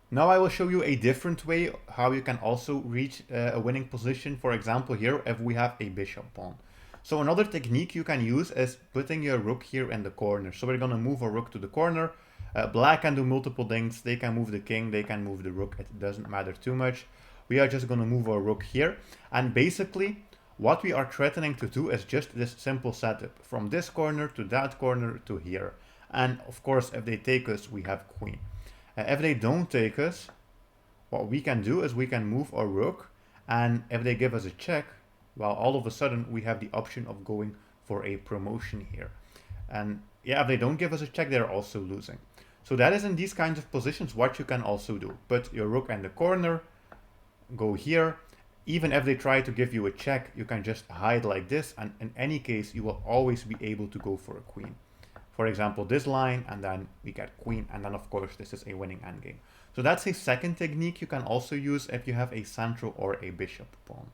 Now I will show you a different way how you can also reach a winning position. For example, here, if we have a bishop pawn. So another technique you can use is putting your rook here in the corner. So we're gonna move our rook to the corner. Black can do multiple things. They can move the king, they can move the rook. It doesn't matter too much. We are just gonna move our rook here. And basically, what we are threatening to do is just this simple setup. From this corner to that corner to here. And of course, if they take us, we have queen. If they don't take us, what we can do is we can move our rook, and if they give us a check, well, all of a sudden we have the option of going for a promotion here. And yeah, if they don't give us a check, they're also losing. So that is in these kinds of positions what you can also do. Put your rook in the corner, go here. Even if they try to give you a check, you can just hide like this, and in any case, you will always be able to go for a queen. For example, this line, and then we get queen, and then of course this is a winning endgame. So that's a second technique you can also use if you have a central or a bishop pawn.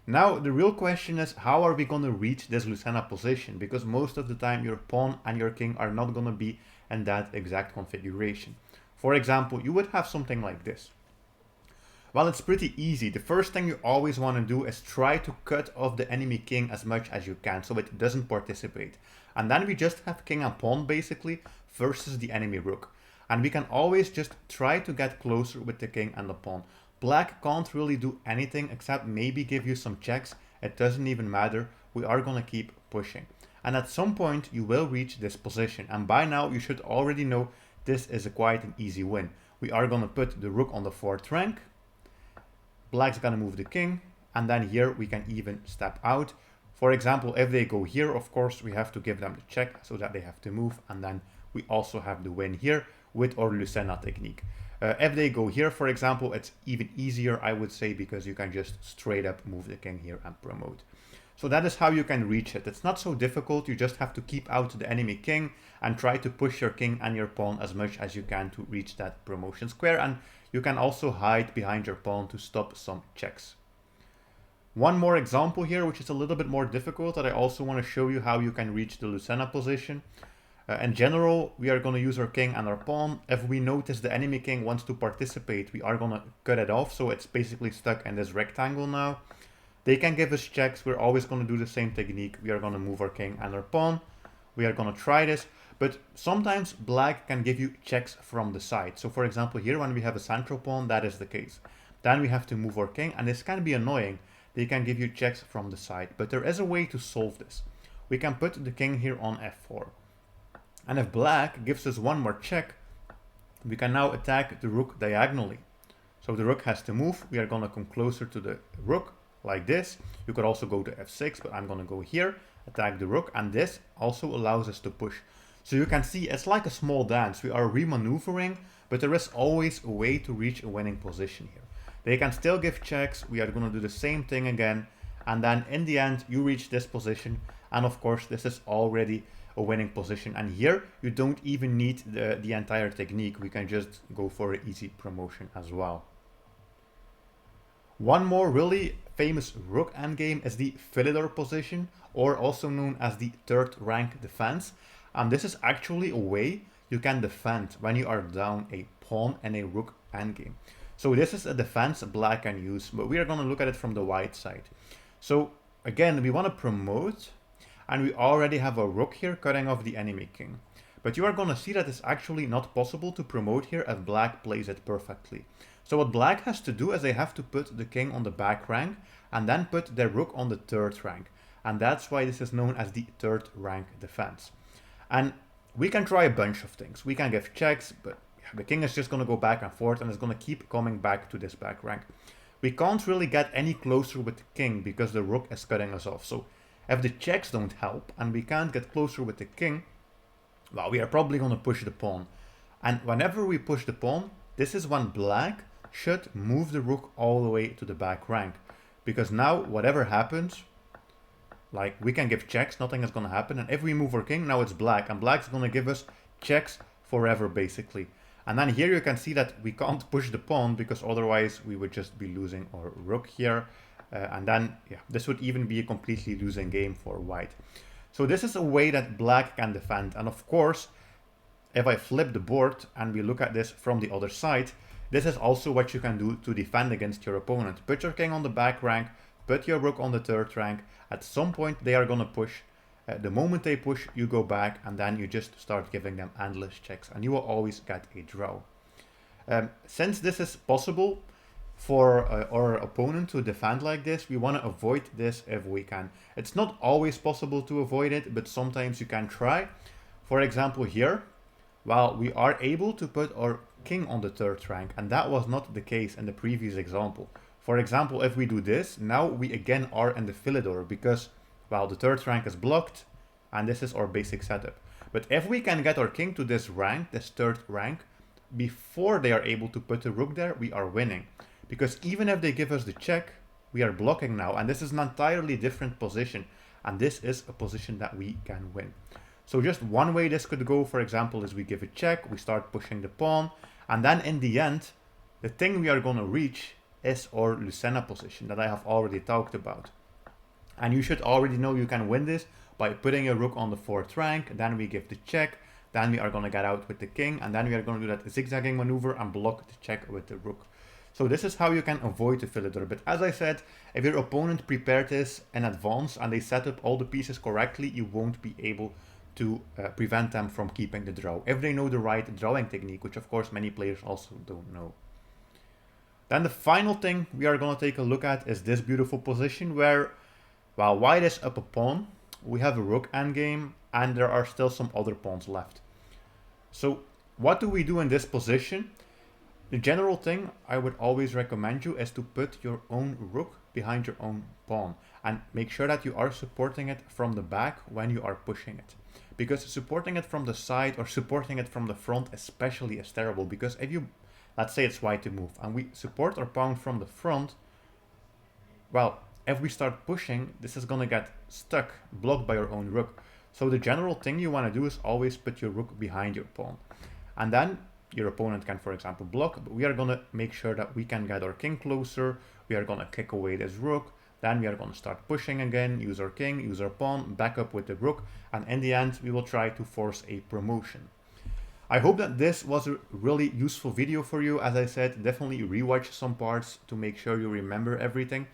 Now the real question is, how are we going to reach this Lucenna position? Because most of the time your pawn and your king are not going to be in that exact configuration. For example, you would have something like this. Well, it's pretty easy. The first thing you always want to do is try to cut off the enemy king as much as you can so it doesn't participate. And then we just have king and pawn basically versus the enemy rook. And we can always just try to get closer with the king and the pawn. Black can't really do anything except maybe give you some checks. It doesn't even matter. We are going to keep pushing. And at some point you will reach this position. And by now you should already know this is quite an easy win. We are going to put the rook on the 4th rank. Black's gonna move the king, and then here we can even step out. For example, if they go here, of course, we have to give them the check so that they have to move, and then we also have the win here with our Lucenna technique. If they go here, for example, it's even easier, I would say, because you can just straight up move the king here and promote. So that is how you can reach it. It's not so difficult. You just have to keep out the enemy king and try to push your king and your pawn as much as you can to reach that promotion square. And you can also hide behind your pawn to stop some checks. One more example here, which is a little bit more difficult, that I also want to show you how you can reach the Lucenna position. In general, we are going to use our king and our pawn. If we notice the enemy king wants to participate, we are going to cut it off. So it's basically stuck in this rectangle now. They can give us checks. We're always going to do the same technique. We are going to move our king and our pawn. We are going to try this. But sometimes black can give you checks from the side. So for example, here when we have a central pawn, that is the case. Then we have to move our king, and this can be annoying. They can give you checks from the side, but there is a way to solve this. We can put the king here on f4. And if black gives us one more check, we can now attack the rook diagonally. So the rook has to move. We are going to come closer to the rook like this. You could also go to f6, but I'm going to go here, attack the rook, and this also allows us to push. So you can see it's like a small dance. We are remaneuvering, but there is always a way to reach a winning position here. They can still give checks. We are going to do the same thing again. And then in the end, you reach this position. And of course, this is already a winning position. And here, you don't even need the entire technique. We can just go for an easy promotion as well. One more really famous rook endgame is the Philidor position, or also known as the third rank defense. And this is actually a way you can defend when you are down a pawn in a rook endgame. So this is a defense black can use, but we are going to look at it from the white side. So again, we want to promote, and we already have a rook here cutting off the enemy king. But you are going to see that it's actually not possible to promote here if black plays it perfectly. So what black has to do is they have to put the king on the back rank and then put their rook on the third rank. And that's why this is known as the third rank defense. And we can try a bunch of things. We can give checks, but the king is just going to go back and forth and is going to keep coming back to this back rank. We can't really get any closer with the king because the rook is cutting us off. So if the checks don't help and we can't get closer with the king, well, we are probably going to push the pawn. And whenever we push the pawn, this is when black should move the rook all the way to the back rank. Because now, whatever happens, like we can give checks, nothing is going to happen. And if we move our king, now it's black. And black's going to give us checks forever, basically. And then here you can see that we can't push the pawn because otherwise we would just be losing our rook here. And then, yeah, this would even be a completely losing game for white. So this is a way that black can defend. And of course, if I flip the board and we look at this from the other side, this is also what you can do to defend against your opponent. Put your king on the back rank, put your rook on the third rank. At some point they are going to push. The moment they push, you go back and then you just start giving them endless checks and you will always get a draw. Since this is possible for our opponent to defend like this, we want to avoid this if we can. It's not always possible to avoid it, but sometimes you can try. For example here, well, we are able to put our king on the third rank, and that was not the case in the previous example. For example, if we do this, now we again are in the Philidor because, well, the third rank is blocked, and this is our basic setup. But if we can get our king to this rank, this third rank, before they are able to put the rook there, we are winning. Because even if they give us the check, we are blocking now, and this is an entirely different position, and this is a position that we can win. So just one way this could go, for example, is we give a check, we start pushing the pawn, and then in the end, the thing we are going to reach is our Lucenna position that I have already talked about. And you should already know you can win this by putting a rook on the fourth rank, then we give the check, then we are going to get out with the king, and then we are going to do that zigzagging maneuver and block the check with the rook. So this is how you can avoid the Philidor. But as I said, if your opponent prepared this in advance and they set up all the pieces correctly, you won't be able to prevent them from keeping the draw, if they know the right drawing technique, which of course many players also don't know. Then the final thing we are going to take a look at is this beautiful position where, while white is up a pawn, we have a rook endgame and there are still some other pawns left. So what do we do in this position? The general thing I would always recommend you is to put your own rook behind your own pawn and make sure that you are supporting it from the back when you are pushing it. Because supporting it from the side or supporting it from the front especially is terrible, because if you, let's say it's white to move and we support our pawn from the front, well, if we start pushing, this is going to get stuck, blocked by our own rook. So the general thing you want to do is always put your rook behind your pawn. And then your opponent can, for example, block, but we are going to make sure that we can get our king closer. We are going to kick away this rook. Then we are going to start pushing again, use our king, use our pawn, back up with the rook, and in the end, we will try to force a promotion. I hope that this was a really useful video for you. As I said, definitely rewatch some parts to make sure you remember everything.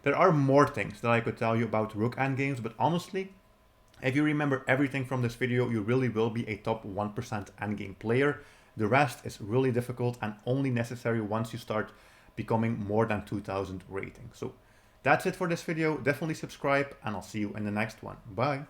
There are more things that I could tell you about rook endgames, but honestly, if you remember everything from this video, you really will be a top 1% endgame player. The rest is really difficult and only necessary once you start becoming more than 2000 rating. So that's it for this video. Definitely subscribe, and I'll see you in the next one. Bye.